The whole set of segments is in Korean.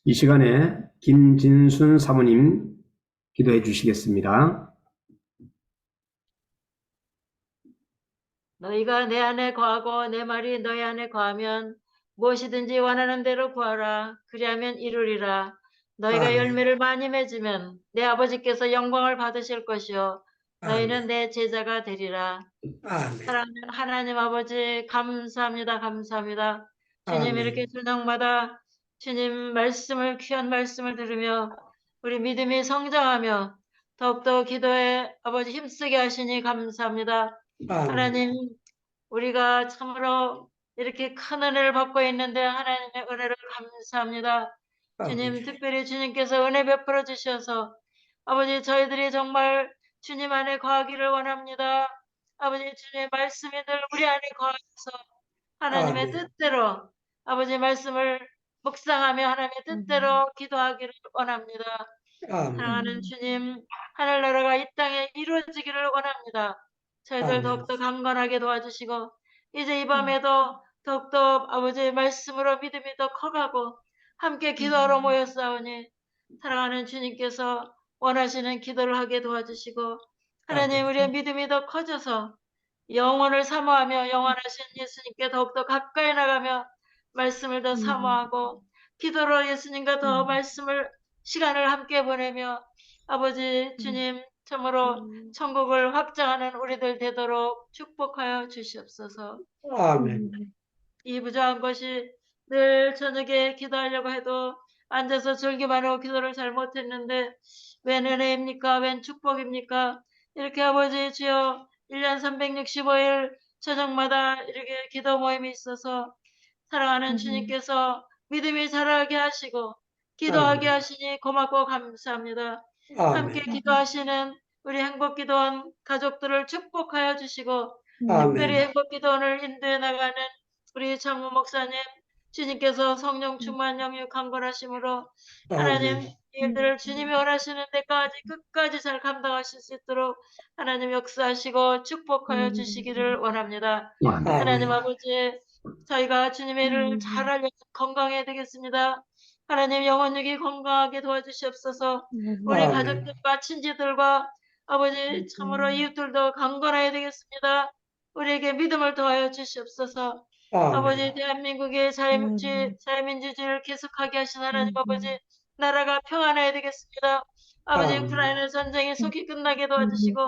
이 시간에 김진순 사모님 기도해 주시겠습니다. 너희가 내 안에 거하고 내 말이 너희 안에 거하면 무엇이든지 원하는 대로 구하라. 그리하면 이루리라. 너희가 아멘. 열매를 많이 맺으면 내 아버지께서 영광을 받으실 것이요 너희는 아멘. 내 제자가 되리라. 아멘. 사랑하는 하나님 아버지, 감사합니다. 감사합니다. 주님, 이렇게 아멘. 저녁마다 주님 말씀을, 귀한 말씀을 들으며 우리 믿음이 성장하며 더욱더 기도에 아버지 힘쓰게 하시니 감사합니다. 아멘. 하나님, 우리가 참으로 이렇게 큰 은혜를 받고 있는데 하나님의 은혜를 감사합니다. 주님, 아멘. 특별히 주님께서 은혜 베풀어 주셔서 아버지, 저희들이 정말 주님 안에 거하기를 원합니다. 아버지, 주님의 말씀이 늘 우리 안에 거하셔서 하나님의 아멘. 뜻대로 아버지 말씀을 묵상하며 하나님의 뜻대로 기도하기를 원합니다. 사랑하는 아멘. 주님, 하늘나라가 이 땅에 이루어지기를 원합니다. 저희들 아멘. 더욱더 강건하게 도와주시고 이제 이 밤에도 더욱더 아버지의 말씀으로 믿음이 더 커가고 함께 기도하러 모였사오니 사랑하는 주님께서 원하시는 기도를 하게 도와주시고 하나님, 아멘. 우리의 믿음이 더 커져서 영혼을 사모하며 영원하신 예수님께 더욱더 가까이 나가며 말씀을 더 사모하고 기도로 예수님과 더 말씀을 시간을 함께 보내며 아버지 주님 참으로 천국을 확장하는 우리들 되도록 축복하여 주시옵소서. 아멘. 이 부족한 것이 늘 저녁에 기도하려고 해도 앉아서 즐기만 하고 기도를 잘 못했는데 웬 은혜입니까? 웬 축복입니까? 이렇게 아버지 주여 1년 365일 저녁마다 이렇게 기도 모임이 있어서 사랑하는 주님께서 믿음이 자라게 하시고 기도하게 아멘. 하시니 고맙고 감사합니다. 함께 아멘. 기도하시는 우리 행복기도원 가족들을 축복하여 주시고 특별히 아멘. 행복기도원을 인도해 나가는 우리 장모 목사님, 주님께서 성령 충만 영육 강건하심으로 하나님 아멘. 일들을 주님이 원하시는 데까지 끝까지 잘 감당하실 수 있도록 하나님 역사하시고 축복하여 주시기를 원합니다. 하나님 아멘. 아버지, 저희가 주님의 일을 잘하려면 건강해야 되겠습니다. 하나님 영혼육이 건강하게 도와주시옵소서. 우리 아멘. 가족들과 친지들과 아버지 참으로 이웃들도 강건해야 되겠습니다. 우리에게 믿음을 더하여 주시옵소서. 아버지, 아멘. 대한민국의 자유민주주의를 계속하게 하신 하나님 아버지, 나라가 평안해야 되겠습니다. 아버지, 아멘. 우크라이나 전쟁이 속히 끝나게 도와주시고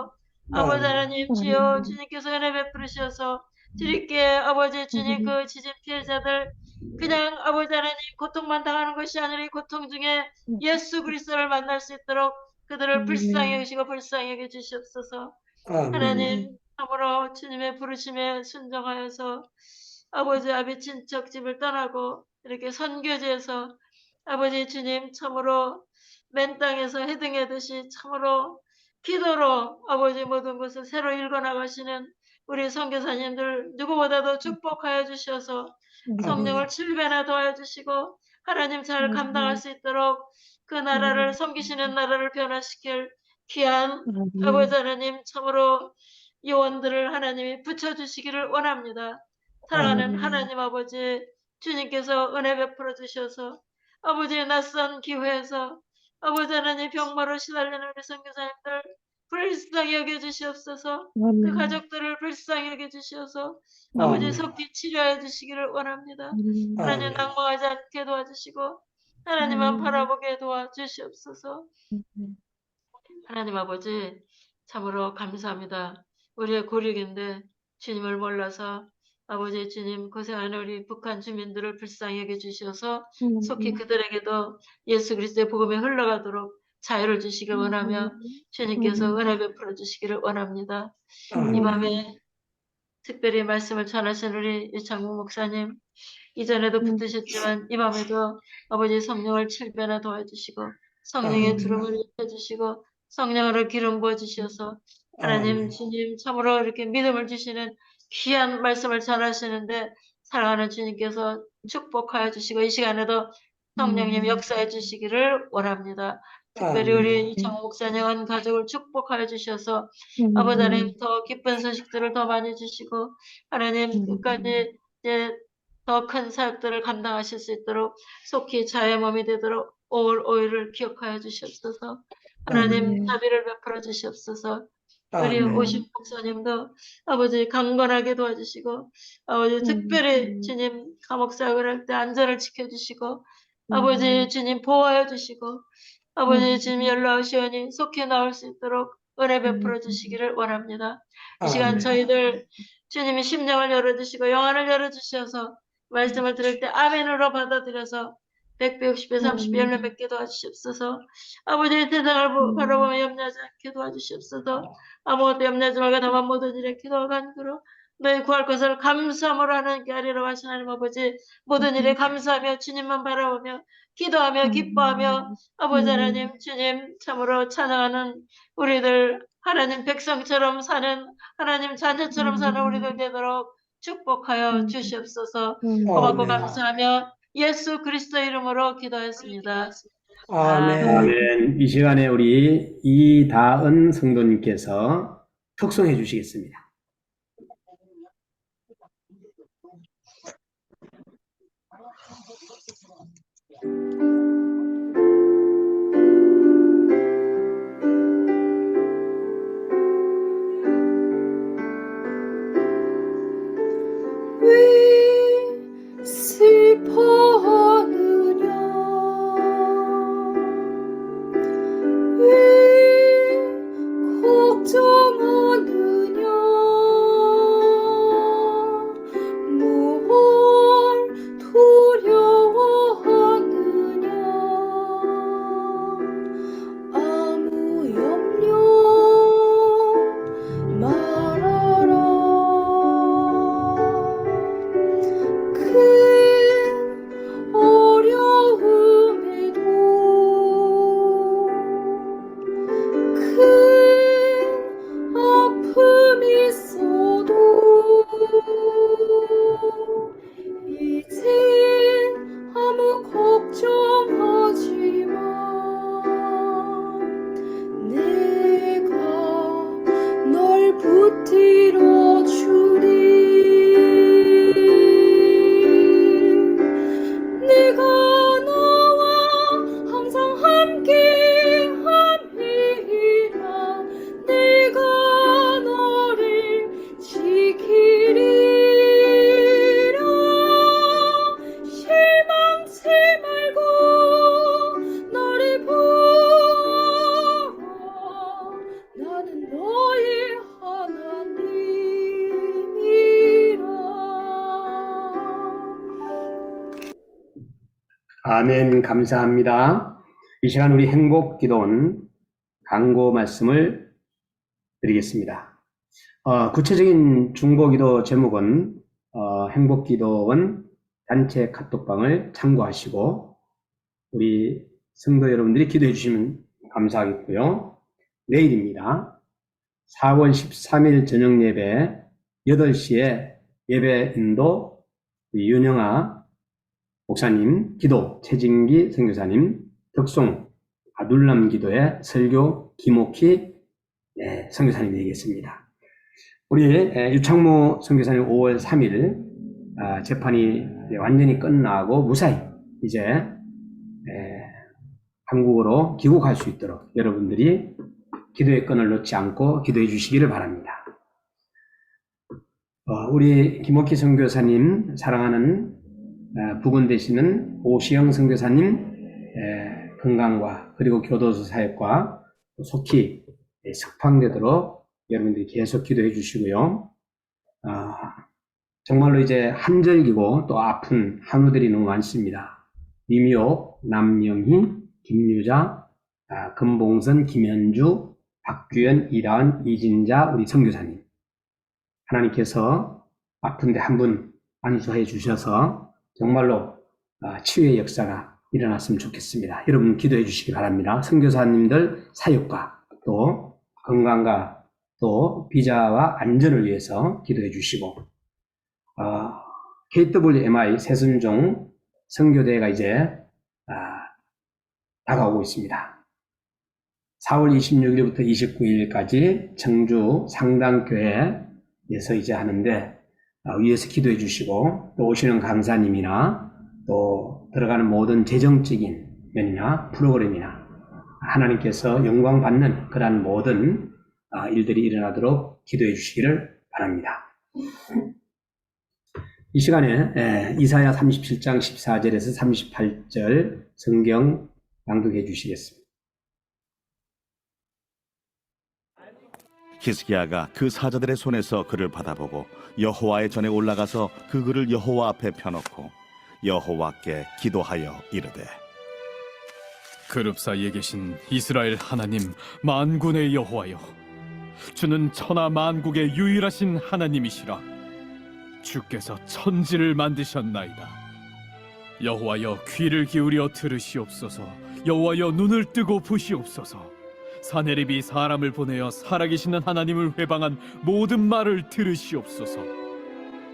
아버지 아멘. 하나님 주여 주님께서 은혜 베푸시어서 드릴게 아버지 주님 그 지진 피해자들 그냥 아버지 하나님 고통만 당하는 것이 아니라 이 고통 중에 예수 그리스도를 만날 수 있도록 그들을 불쌍히 여기시고 불쌍히 여겨 주시옵소서. 아멘. 하나님 참으로 주님의 부르심에 순종하여서 아버지 아비 친척 집을 떠나고 이렇게 선교지에서 아버지 주님 참으로 맨 땅에서 해등하듯이 참으로 기도로 아버지 모든 것을 새로 읽어나가시는 우리 선교사님들 누구보다도 축복하여 주셔서 성령을 아멘. 7배나 더하여 주시고 하나님 잘 감당할 수 있도록 그 나라를 섬기시는 나라를 변화시킬 귀한 아버지 하나님 참으로 요원들을 하나님이 붙여주시기를 원합니다. 사랑하는 아멘. 하나님 아버지 주님께서 은혜 베풀어 주셔서 아버지의 낯선 기회에서 아버지 하나님 병마로 시달리는 우리 선교사님들 불쌍히 여겨주시옵소서. 그 가족들을 불쌍히 여겨주시어서 아버지 아멘. 속히 치료해 주시기를 원합니다. 하나님 아멘. 낙망하지 않게 도와주시고 하나님만 바라보게 도와주시옵소서. 하나님 아버지 참으로 감사합니다. 우리의 고륙인데 주님을 몰라서 아버지 주님 고생하는 우리 북한 주민들을 불쌍히 여겨주셔서 속히 그들에게도 예수 그리스도의 복음이 흘러가도록 자유를 주시길 원하며 주님께서 은혜 베풀어 주시기를 원합니다. 이 아멘. 밤에 특별히 말씀을 전하신 우리 유창국 목사님 이전에도 붙으셨지만 이 밤에도 아버지 성령을 7배나 도와주시고 성령의 아멘. 두rum을 입혀주시고 성령으로 기름 부어주셔서 하나님 아멘. 주님 참으로 이렇게 믿음을 주시는 귀한 말씀을 전하시는데 사랑하는 주님께서 축복하여 주시고 이 시간에도 성령님 역사해 주시기를 원합니다. 특별히 우리 아멘. 이창호 목사님 온 가족을 축복하여 주셔서 아버지 하나님 더 기쁜 소식들을 더 많이 주시고 하나님 끝까지 이제 더 큰 사역들을 감당하실 수 있도록 속히 자의 몸이 되도록 올 오일을 기억하여 주시옵소서. 하나님 자비를 베풀어 주시옵소서. 우리 아멘. 오십 목사님도 아버지 강건하게 도와주시고 아버지 특별히 주님 감옥 사역을 할 때 안전을 지켜주시고 아버지 주님 보호하여 주시고 아버지 주님 연락하시오니 속히 나올 수 있도록 은혜 베풀어 주시기를 원합니다. 이 시간 아멘. 저희들 주님이 심령을 열어주시고 영안을 열어주셔서 말씀을 들을 때 아멘으로 받아들여서 100배, 60배, 30배 열매 맺게 도와주시옵소서. 아버지의 대상을 바라보며 염려하지 않게 도와주시옵소서. 아무것도 염려하지 말고 다만 모든 일에 기도와 간구로 너희 구할 것을 감사함으로 하는 게 아니라 하신 하나님 아버지 모든 일에 감사하며 주님만 바라보며 기도하며 기뻐하며 아버지 하나님 주님 참으로 찬양하는 우리들 하나님 백성처럼 사는 하나님 자녀처럼 사는 우리들 되도록 축복하여 주시옵소서. 고맙고 아멘. 감사하며 예수 그리스도 이름으로 기도했습니다. 아멘. 아멘. 이 시간에 우리 이다은 성도님께서 특송해 주시겠습니다. 왜 슬퍼하느냐 왜 걱정하느냐 무얼 두려워하느냐 아무 염려 말아라 큰 어려움에도 큰 아픔이 있어도 이젠 아무 걱정하지 마 내가 널 붙들어 주리 내가 너와 항상 함께 함이라 내가 너를 지키리라 실망치 말고 너를 보아 나는 너의 하나님이라 아멘. 감사합니다. 이 시간 우리 행복기도원 강고 말씀을 드리겠습니다. 구체적인 중보기도 제목은 행복기도원 단체 카톡방을 참고하시고 우리 성도 여러분들이 기도해 주시면 감사하겠고요. 내일입니다. 4월 13일 저녁 예배 8시에 예배 인도 윤영아 목사님, 기도 최진기 선교사님, 덕송 아둘람 기도의 설교 김옥희 선교사님이 되겠습니다. 우리 유창모 선교사님 5월 3일 재판이 완전히 끝나고 무사히 이제 한국으로 귀국할 수 있도록 여러분들이 기도의 끈을 놓지 않고 기도해 주시기를 바랍니다. 우리 김옥희 선교사님 사랑하는 부근 되시는 오시영 선교사님 건강과 그리고 교도소 사역과 속히 석방되도록 여러분들이 계속 기도해 주시고요. 정말로 이제 한절기고 또 아픈 한우들이 너무 많습니다. 이미옥, 남영희, 김유자, 금봉선, 김현주, 박규현, 이다은, 이진자 우리 선교사님 하나님께서 아픈데 한 분 안수해 주셔서 정말로 치유의 역사가 일어났으면 좋겠습니다. 여러분 기도해 주시기 바랍니다. 선교사님들 사역과 또 건강과 또 비자와 안전을 위해서 기도해 주시고 KWMI 새순종 선교대회가 이제 다가오고 있습니다. 4월 26일부터 29일까지 청주 상당교회에서 이제 하는데 위해서 기도해 주시고 또 오시는 강사님이나 또 들어가는 모든 재정적인 면이나 프로그램이나 하나님께서 영광 받는 그러한 모든 일들이 일어나도록 기도해 주시기를 바랍니다. 이 시간에 이사야 37장 14절에서 38절 성경 낭독해 주시겠습니다. 히스기야가 그 사자들의 손에서 그를 받아보고 여호와의 전에 올라가서 그 글을 여호와 앞에 펴놓고 여호와께 기도하여 이르되 그룹 사이에 계신 이스라엘 하나님 만군의 여호와여, 주는 천하 만국의 유일하신 하나님이시라. 주께서 천지를 만드셨나이다. 여호와여, 귀를 기울여 들으시옵소서. 여호와여, 눈을 뜨고 보시옵소서. 사네립이 사람을 보내어 살아계시는 하나님을 회방한 모든 말을 들으시옵소서.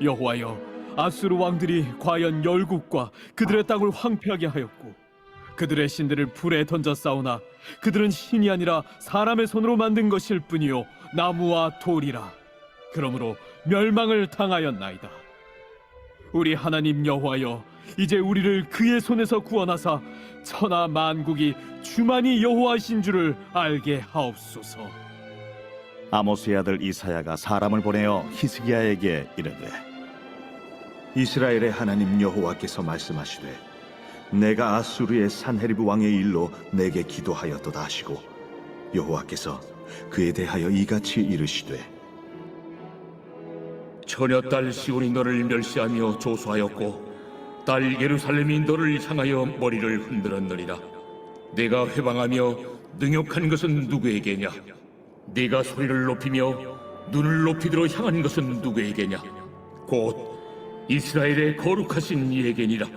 여호와여, 아수르 왕들이 과연 열국과 그들의 땅을 황폐하게 하였고 그들의 신들을 불에 던져 싸우나 그들은 신이 아니라 사람의 손으로 만든 것일 뿐이요 나무와 돌이라. 그러므로 멸망을 당하였나이다. 우리 하나님 여호와여, 이제 우리를 그의 손에서 구원하사 천하 만국이 주만이 여호와이신 줄을 알게 하옵소서. 아모스의 아들 이사야가 사람을 보내어 히스기야에게 이르되 이스라엘의 하나님 여호와께서 말씀하시되 내가 아수르의 산헤리브 왕의 일로 내게 기도하였도다 하시고 여호와께서 그에 대하여 이같이 이르시되 처녀딸 시온이 너를 멸시하며 조소하였고 딸 예루살렘이 너를 향하여 머리를 흔들었느니라. 내가 회방하며 능욕한 것은 누구에게냐? 네가 소리를 높이며 눈을 높이 들어 향한 것은 누구에게냐? 곧 이스라엘의 거룩하신 이에게니라.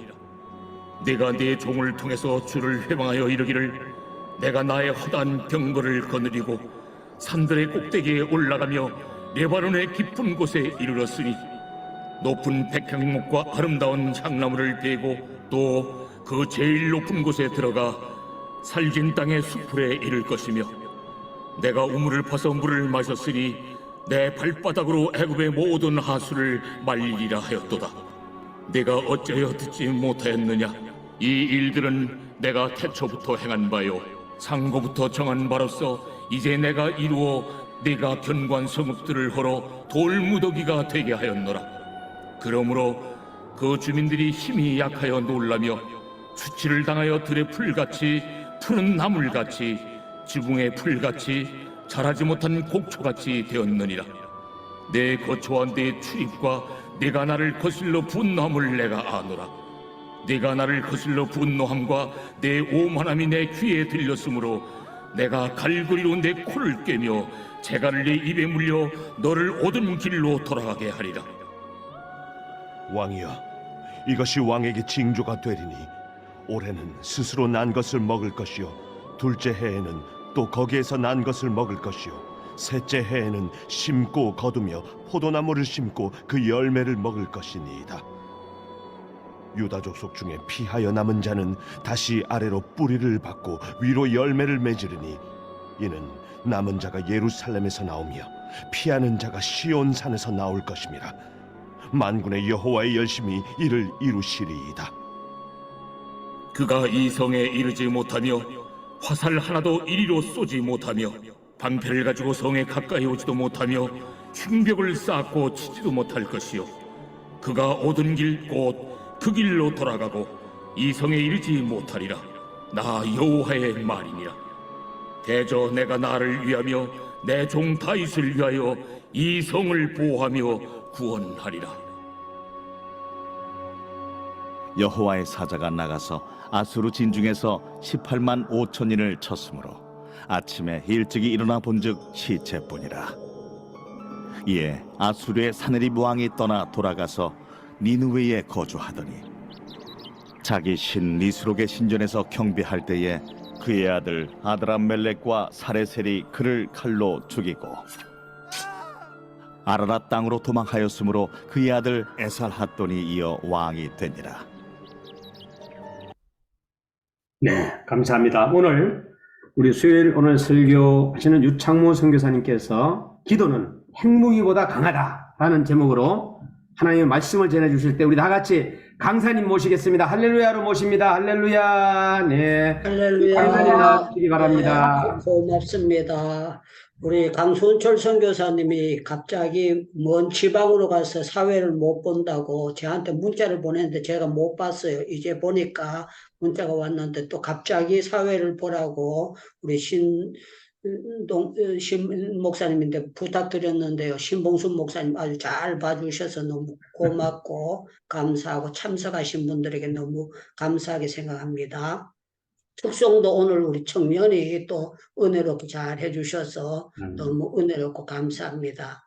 내가 네 종을 통해서 주를 회방하여 이르기를 내가 나의 허다한 병거를 거느리고 산들의 꼭대기에 올라가며 레바논의 깊은 곳에 이르렀으니 높은 백향목과 아름다운 향나무를 베고 또 그 제일 높은 곳에 들어가 살긴 땅의 수풀에 이를 것이며 내가 우물을 파서 물을 마셨으니 내 발바닥으로 애굽의 모든 하수를 말리리라 하였도다. 내가 어찌하여 듣지 못하였느냐? 이 일들은 내가 태초부터 행한 바요 상고부터 정한 바로서 이제 내가 이루어 네가 견고한 성읍들을 헐어 돌무더기가 되게 하였노라. 그러므로 그 주민들이 힘이 약하여 놀라며 수치를 당하여 들의 풀같이 푸른 나물같이 지붕의 풀같이 자라지 못한 곡초같이 되었느니라. 내 거처와 내 출입과 네가 나를 거슬러 분노함을 내가 아노라. 네가 나를 거슬러 분노함과 내 오만함이 내 귀에 들렸으므로 내가 갈고리로 내 코를 꿰며 재갈을 내 입에 물려 너를 옳은 길로 돌아가게 하리라. 왕이여 이것이 왕에게 징조가 되리니 올해는 스스로 난 것을 먹을 것이요 둘째 해에는 또 거기에서 난 것을 먹을 것이요 셋째 해에는 심고 거두며 포도나무를 심고 그 열매를 먹을 것이니이다. 유다 족속 중에 피하여 남은 자는 다시 아래로 뿌리를 받고 위로 열매를 맺으리니 이는 남은 자가 예루살렘에서 나오며 피하는 자가 시온산에서 나올 것임이라. 만군의 여호와의 열심이 이를 이루시리이다. 그가 이 성에 이르지 못하며 화살 하나도 이리로 쏘지 못하며 방패를 가지고 성에 가까이 오지도 못하며 흉벽을 쌓고 치지도 못할 것이요 그가 오던 길 곧 그 길로 돌아가고 이 성에 이르지 못하리라. 나 여호와의 말이니라. 대저 내가 나를 위하며 내 종 다윗을 위하여 이 성을 보호하며 구원하리라. 여호와의 사자가 나가서 아수르 진중에서 18만 5천인을 쳤으므로 아침에 일찍이 일어나 본즉 시체뿐이라. 이에 아수르의 사네립 왕이 떠나 돌아가서 니느웨에 거주하더니 자기 신 니스록의 신전에서 경배할 때에 그의 아들 아드람멜렉과 사레셀이 그를 칼로 죽이고 아라랏 땅으로 도망하였으므로 그의 아들 에살핫돈이 이어 왕이 되니라. 네, 감사합니다. 우리 수요일 오늘 설교하시는 유창모 선교사님께서 기도는 핵무기보다 강하다라는 제목으로 하나님의 말씀을 전해 주실 때 우리 다 같이 강사님 모시겠습니다. 할렐루야로 모십니다. 할렐루야. 네. 할렐루야. 강사님 나와주시기 바랍니다. 네, 고맙습니다. 우리 강순철 선교사님이 갑자기 먼 지방으로 가서 사회를 못 본다고 저한테 문자를 보냈는데 제가 못 봤어요. 이제 보니까 문자가 왔는데 또 갑자기 사회를 보라고 우리 신 목사님인데 부탁드렸는데요. 신봉순 목사님 아주 잘 봐주셔서 너무 고맙고 감사하고 참석하신 분들에게 너무 감사하게 생각합니다. 특송도 오늘 우리 청년이 또 은혜롭게 잘 해주셔서 너무 은혜롭고 감사합니다.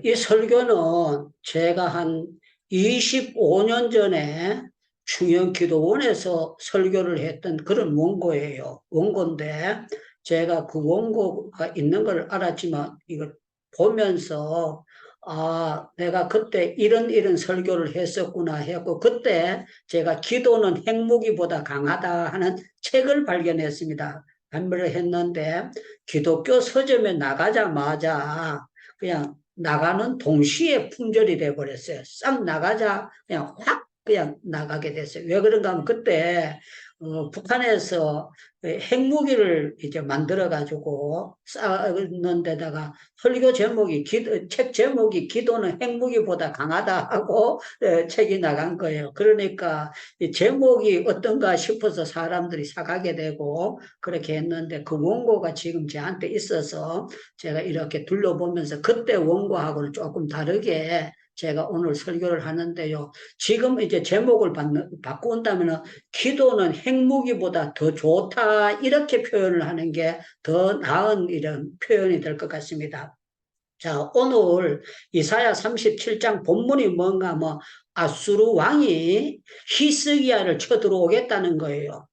이 설교는 제가 한 25년 전에 충영기도원에서 설교를 했던 그런 원고예요. 원고인데 제가 그 원고가 있는 걸 알았지만 이걸 보면서 내가 그때 이런 설교를 했었구나 했고 그때 제가 기도는 핵무기보다 강하다 하는 책을 발견했습니다. 발매를 했는데 기독교 서점에 나가자마자 그냥 나가는 동시에 품절이 돼버렸어요. 싹 나가자 그냥 확 그냥 나가게 됐어요. 왜 그런가 하면 그때 북한에서 핵무기를 이제 만들어가지고 쌓는 데다가 설교 제목이 책 제목이 기도는 핵무기보다 강하다 하고 책이 나간 거예요. 그러니까 이 제목이 어떤가 싶어서 사람들이 사가게 되고 그렇게 했는데 그 원고가 지금 저한테 있어서 제가 이렇게 둘러보면서 그때 원고하고는 조금 다르게 제가 오늘 설교를 하는데요. 지금 이제 제목을 바꾼다면 기도는 핵무기보다 더 좋다 이렇게 표현을 하는 게 더 나은 이런 표현이 될 것 같습니다. 자, 오늘 이사야 37장 본문이 뭔가 아수르 왕이 히스기야를 쳐들어오겠다는 거예요.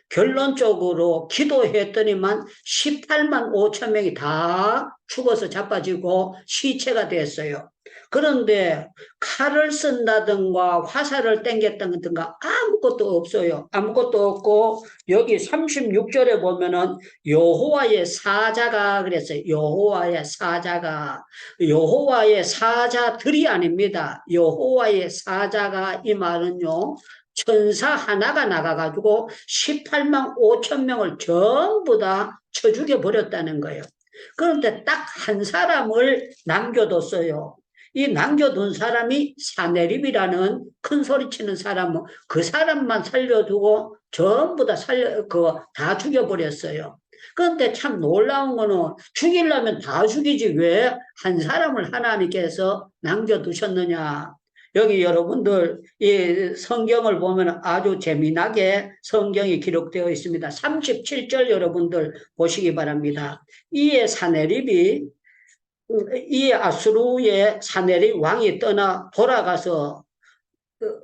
결론적으로 기도했더니만 18만 5천 명이 다 죽어서 자빠지고 시체가 됐어요. 그런데 칼을 쓴다든가 화살을 땡겼다든가 아무것도 없어요. 아무것도 없고 여기 36절에 보면은 여호와의 사자가 그랬어요. 여호와의 사자가 여호와의 사자들이 아닙니다. 여호와의 사자가 이 말은요. 천사 하나가 나가가지고 18만 5천 명을 전부 다 쳐 죽여버렸다는 거예요. 그런데 딱 한 사람을 남겨뒀어요. 이 남겨둔 사람이 사네립이라는 큰 소리치는 사람은 그 사람만 살려두고 전부 다 다 죽여버렸어요. 그런데 참 놀라운 거는 죽이려면 다 죽이지 왜 한 사람을 하나님께서 남겨두셨느냐. 여기 여러분들 이 성경을 보면 아주 재미나게 성경이 기록되어 있습니다. 37절 여러분들 보시기 바랍니다. 이에 아수르의 사네립 왕이 떠나 돌아가서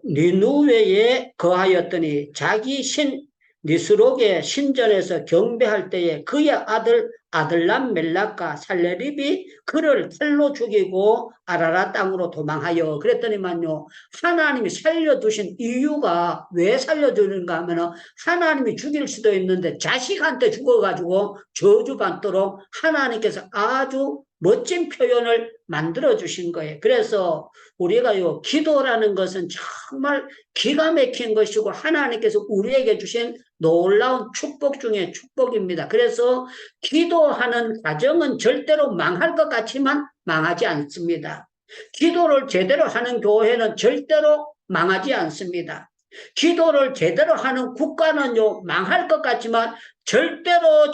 니누웨에 거하였더니 자기 신 니스록의 신전에서 경배할 때에 그의 아들 아들람 멜락과 살레립이 그를 칼로 죽이고 아라라 땅으로 도망하여 그랬더니만요 하나님이 살려두신 이유가 왜 살려두는가 하면 하나님이 죽일 수도 있는데 자식한테 죽어가지고 저주받도록 하나님께서 아주 멋진 표현을 만들어 주신 거예요. 그래서 우리가요 기도라는 것은 정말 기가 막힌 것이고 하나님께서 우리에게 주신 놀라운 축복 중에 축복입니다. 그래서 기도하는 과정은 절대로 망할 것 같지만 망하지 않습니다. 기도를 제대로 하는 교회는 절대로 망하지 않습니다. 기도를 제대로 하는 국가는요 망할 것 같지만 절대로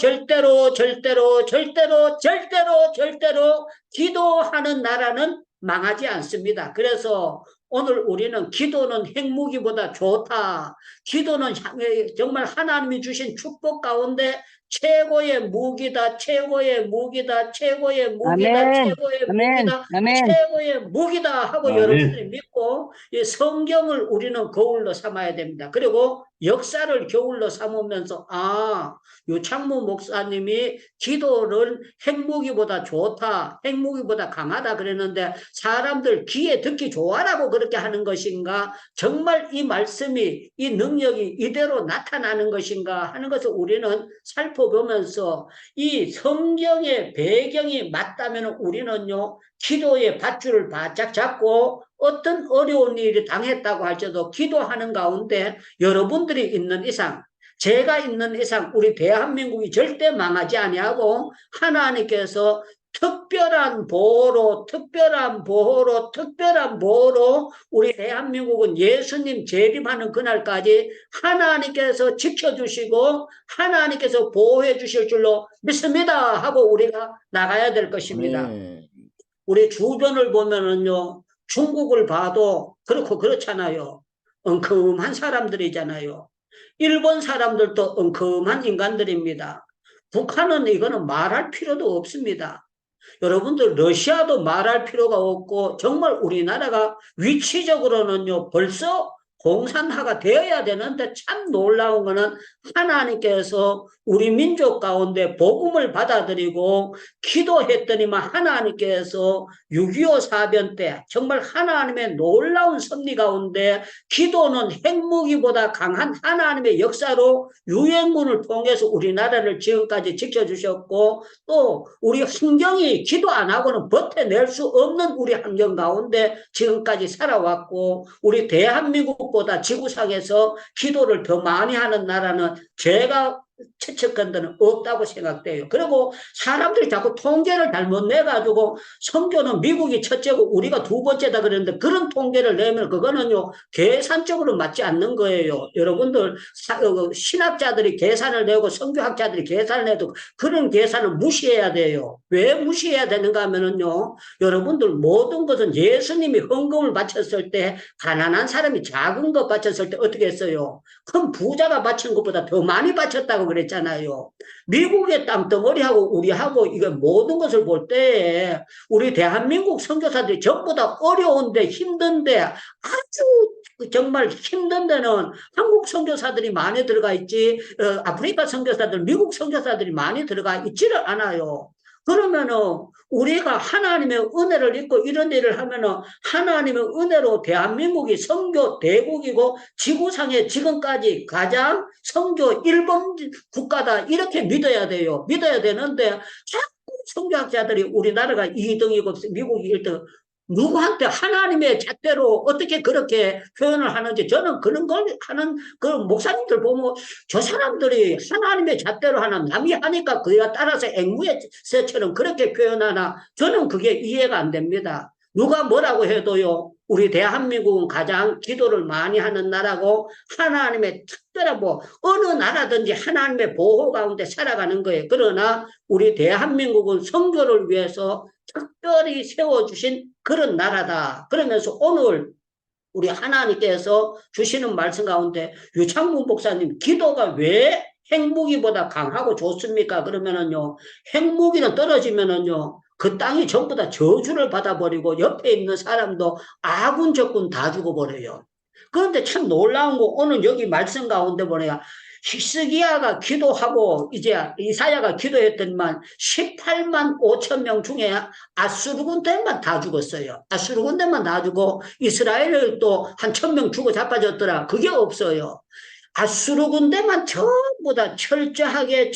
기도하는 나라는 망하지 않습니다. 그래서 오늘 우리는 기도는 핵무기보다 좋다. 기도는 정말 하나님이 주신 축복 가운데 최고의 무기다. 최고의 무기다 하고 아멘. 여러분들이 믿고 이 성경을 우리는 거울로 삼아야 됩니다. 그리고 역사를 거울로 삼으면서 유창무 목사님이 기도를 핵무기보다 좋다, 핵무기보다 강하다 그랬는데 사람들 귀에 듣기 좋아라고 그렇게 하는 것인가? 정말 이 말씀이, 이 능력이 이대로 나타나는 것인가 하는 것을 우리는 살펴보면서 이 성경의 배경이 맞다면 우리는요, 기도의 밧줄을 바짝 잡고 어떤 어려운 일이 당했다고 할지라도 기도하는 가운데 여러분들이 있는 이상, 제가 있는 이상 우리 대한민국이 절대 망하지 아니하고 하나님께서 특별한 보호로 우리 대한민국은 예수님 재림하는 그날까지 하나님께서 지켜주시고 하나님께서 보호해 주실 줄로 믿습니다 하고 우리가 나가야 될 것입니다. 우리 주변을 보면은요, 중국을 봐도 그렇고 그렇잖아요. 엉큼한 사람들이잖아요. 일본 사람들도 엉큼한 인간들입니다. 북한은 이거는 말할 필요도 없습니다. 여러분들 러시아도 말할 필요가 없고 정말 우리나라가 위치적으로는요 벌써 공산화가 되어야 되는데 참 놀라운 거는 하나님께서 우리 민족 가운데 복음을 받아들이고 기도했더니만 하나님께서 6.25 사변 때 정말 하나님의 놀라운 섭리 가운데 기도는 핵무기보다 강한 하나님의 역사로 유엔군을 통해서 우리나라를 지금까지 지켜주셨고 또 우리 환경이 기도 안 하고는 버텨낼 수 없는 우리 환경 가운데 지금까지 살아왔고 우리 대한민국보다 지구상에서 기도를 더 많이 하는 나라는 제가 채측건드는 없다고 생각돼요. 그리고 사람들이 자꾸 통계를 잘못 내가지고 선교는 미국이 첫째고 우리가 두 번째다 그랬는데 그런 통계를 내면 그거는요 계산적으로 맞지 않는 거예요. 여러분들 신학자들이 계산을 내고 선교학자들이 계산을 내도 그런 계산을 무시해야 돼요. 왜 무시해야 되는가 하면은요 여러분들 모든 것은 예수님이 헌금을 바쳤을 때 가난한 사람이 작은 것 바쳤을 때 어떻게 했어요? 큰 부자가 바친 것보다 더 많이 바쳤다고 그랬잖아요. 미국의 땅덩어리하고 우리하고 이거 모든 것을 볼 때 우리 대한민국 선교사들이 전부 다 어려운데 힘든데 아주 정말 힘든 데는 한국 선교사들이 많이 들어가 있지 아프리카 선교사들, 미국 선교사들이 많이 들어가 있지를 않아요. 그러면은 우리가 하나님의 은혜를 입고 이런 일을 하면은 하나님의 은혜로 대한민국이 선교 대국이고 지구상에 지금까지 가장 선교 1번 국가다 이렇게 믿어야 돼요. 믿어야 되는데 자꾸 선교학자들이 우리나라가 2등이고 미국이 1등 누구한테 하나님의 잣대로 어떻게 그렇게 표현을 하는지 저는 그런 걸 하는 그 목사님들 보면 저 사람들이 하나님의 잣대로 하나 남이 하니까 그에 따라서 앵무의 새처럼 그렇게 표현하나 저는 그게 이해가 안 됩니다. 누가 뭐라고 해도요 우리 대한민국은 가장 기도를 많이 하는 나라고 하나님의 특별한 어느 나라든지 하나님의 보호 가운데 살아가는 거예요. 그러나 우리 대한민국은 선교를 위해서 특별히 세워주신 그런 나라다. 그러면서 오늘 우리 하나님께서 주시는 말씀 가운데 유창문 목사님 기도가 왜 핵무기보다 강하고 좋습니까? 그러면은요 핵무기는 떨어지면은요 그 땅이 전부 다 저주를 받아버리고 옆에 있는 사람도 아군 적군 다 죽어버려요. 그런데 참 놀라운 거 오늘 여기 말씀 가운데 보니까 히스기야가 기도하고 이제 이사야가 기도했더니만 18만 5천 명 중에 아수르 군대만 다 죽었어요. 아수르 군대만 다 죽고 이스라엘을 또 한 1,000명 죽어 자빠졌더라. 그게 없어요. 아수르 군대만 전부 다 철저하게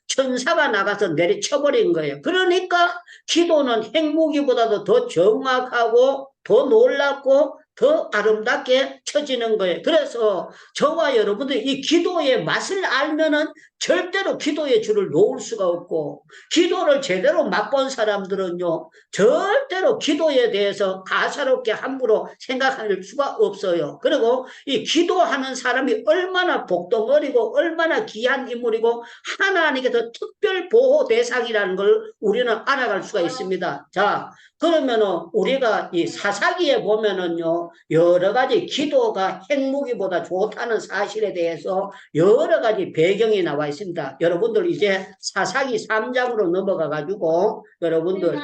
천사가 나가서 내리쳐버린 거예요. 그러니까 기도는 핵무기보다도 더 정확하고 더 놀랍고 더 아름답게 쳐지는 거예요. 그래서 저와 여러분들이 이 기도의 맛을 알면은 절대로 기도의 줄을 놓을 수가 없고 기도를 제대로 맛본 사람들은요 절대로 기도에 대해서 가사롭게 함부로 생각할 수가 없어요. 그리고 이 기도하는 사람이 얼마나 복덩어리고 얼마나 귀한 인물이고 하나님께서 특별 보호 대상이라는 걸 우리는 알아갈 수가 있습니다. 자, 그러면은 우리가 이 사사기에 보면은요 여러 가지 기도가 핵무기보다 좋다는 사실에 대해서 여러 가지 배경이 나와 있습니다. 여러분들 이제 사사기 3장으로 넘어가 가지고 여러분들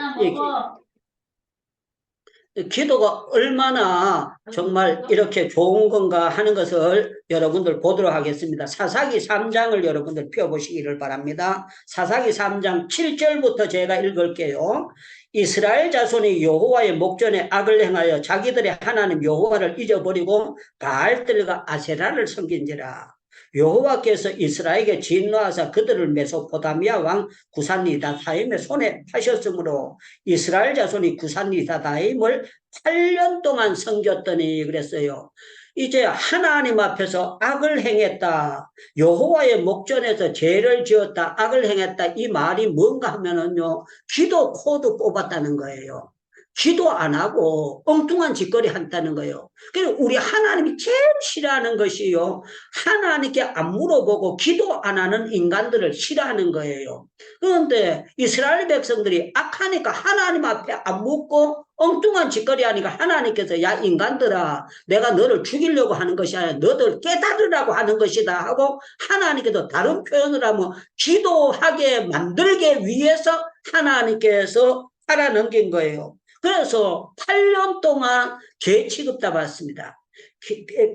기도가 얼마나 정말 이렇게 좋은 건가 하는 것을 여러분들 보도록 하겠습니다. 사사기 3장을 여러분들 펴보시기를 바랍니다. 사사기 3장 7절부터 제가 읽을게요. 이스라엘 자손이 여호와의 목전에 악을 행하여 자기들의 하나님 여호와를 잊어버리고 바알들과 아세라를 섬긴지라. 여호와께서 이스라엘에게 진노하사 그들을 메소포타미아 왕 구산리다타임의 손에 파셨으므로 이스라엘 자손이 구산리다타임을 8년 동안 섬겼더니 그랬어요. 이제 하나님 앞에서 악을 행했다. 여호와의 목전에서 죄를 지었다. 악을 행했다. 이 말이 뭔가 하면은요. 기도 코드 뽑았다는 거예요. 기도 안 하고 엉뚱한 짓거리 한다는 거예요. 그래서 우리 하나님이 제일 싫어하는 것이요. 하나님께 안 물어보고 기도 안 하는 인간들을 싫어하는 거예요. 그런데 이스라엘 백성들이 악하니까 하나님 앞에 안 묻고 엉뚱한 짓거리 하니까 하나님께서 야 인간들아 내가 너를 죽이려고 하는 것이 아니라 너들 깨달으라고 하는 것이다 하고 하나님께서 다른 표현을 하면 기도하게 만들기 위해서 하나님께서 팔아넘긴 거예요. 그래서 8년 동안 죄 취급다 받습니다.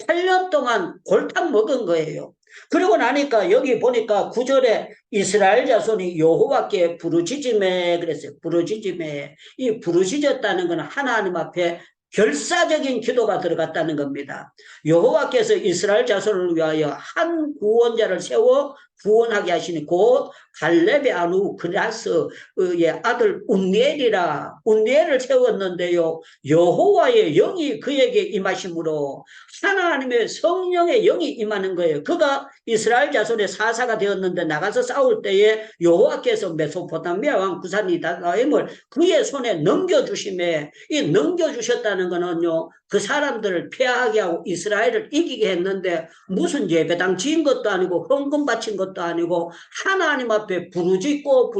8년 동안 골탕 먹은 거예요. 그러고 나니까 여기 보니까 9절에 이스라엘 자손이 여호와께 부르짖음에 그랬어요. 부르짖음에 이 부르짖었다는 건 하나님 앞에 결사적인 기도가 들어갔다는 겁니다. 여호와께서 이스라엘 자손을 위하여 한 구원자를 세워 구원하게 하시니 곧 갈렙의 아우 그라스의 아들 운니엘이라. 운니엘을 세웠는데요. 여호와의 영이 그에게 임하심으로 하나님의 성령의 영이 임하는 거예요. 그가 이스라엘 자손의 사사가 되었는데 나가서 싸울 때에 여호와께서 메소포타미아 왕 구산리다타임을 그의 손에 넘겨주심에 이 넘겨주셨다는 거는요. 그 사람들을 패하게 하고 이스라엘을 이기게 했는데 무슨 예배당 지은 것도 아니고 헌금 바친 것도 아니고 하나님 앞에 부르짖고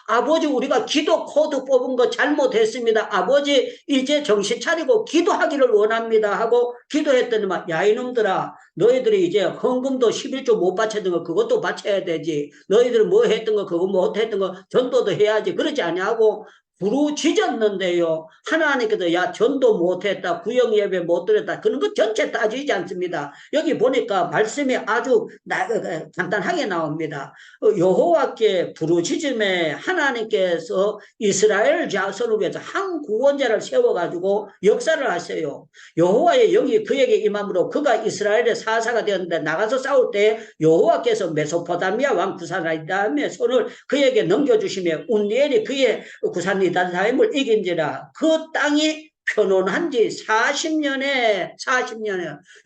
아버지 우리가 기도 코드 뽑은 거 잘못했습니다. 아버지 이제 정신 차리고 기도하기를 원합니다 하고 기도했더니만 야 이놈들아 너희들이 이제 헌금도 11조 못 바쳤던 거 그것도 바쳐야 되지. 너희들 뭐 했던 거 그거 못 했던 거 전도도 해야지. 그러지 아니하고 부르짖었는데요. 하나님께서 야 전도 못했다. 구역 예배 못 드렸다. 그런 거 전체 따지지 않습니다. 여기 보니까 말씀이 아주 간단하게 나옵니다. 여호와께 부르짖음에 하나님께서 이스라엘 자손을 위해서 한 구원자를 세워가지고 역사를 하세요. 여호와의 영이 그에게 임함으로 그가 이스라엘의 사사가 되었는데 나가서 싸울 때 여호와께서 메소포타미아 왕 구산리다타임의 손을 그에게 넘겨주시며 운니엘이 그의 구산리다타임을 이긴지라. 그 땅이 편온한 지 40년에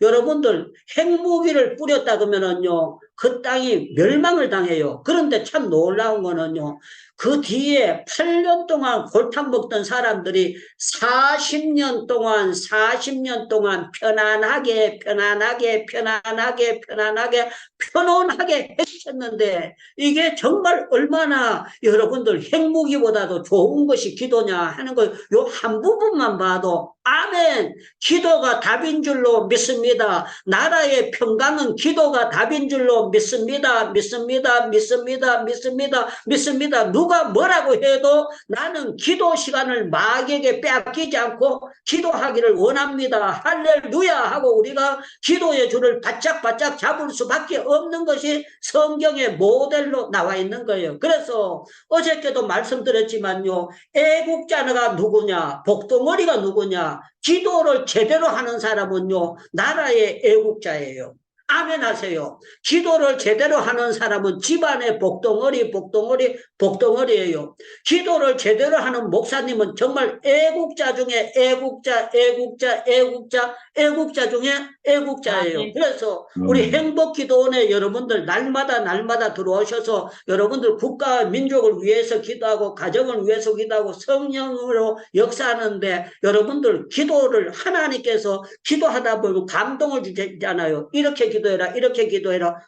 여러분들 핵무기를 뿌렸다 그러면은요 그 땅이 멸망을 당해요. 그런데 참 놀라운 거는요 그 뒤에 8년 동안 골탕 먹던 사람들이 40년 동안 편안하게 해주셨는데 이게 정말 얼마나 여러분들 핵무기보다도 좋은 것이 기도냐 하는 거 요 한 부분만 봐도 아멘. 기도가 답인 줄로 믿습니다. 나라의 평강은 기도가 답인 줄로 믿습니다. 누가 뭐라고 해도 나는 기도 시간을 마귀에게 빼앗기지 않고 기도하기를 원합니다. 할렐루야 하고 우리가 기도의 줄을 바짝 잡을 수밖에 없는 것이 성경의 모델로 나와 있는 거예요. 그래서 어저께도 말씀드렸지만요. 애국자가 누구냐? 복덩어리가 누구냐? 기도를 제대로 하는 사람은요 나라의 애국자예요. 아멘 하세요. 기도를 제대로 하는 사람은 집안의 복덩어리예요. 기도를 제대로 하는 목사님은 정말 애국자 중에 애국자 중에 애국자예요. 그래서 우리 행복기도원에 여러분들 날마다 들어오셔서 여러분들 국가와 민족을 위해서 기도하고 가정을 위해서 기도하고 성령으로 역사하는데 여러분들 기도를 하나님께서 기도하다 보면 감동을 주시잖아요. 이렇게 기도해라.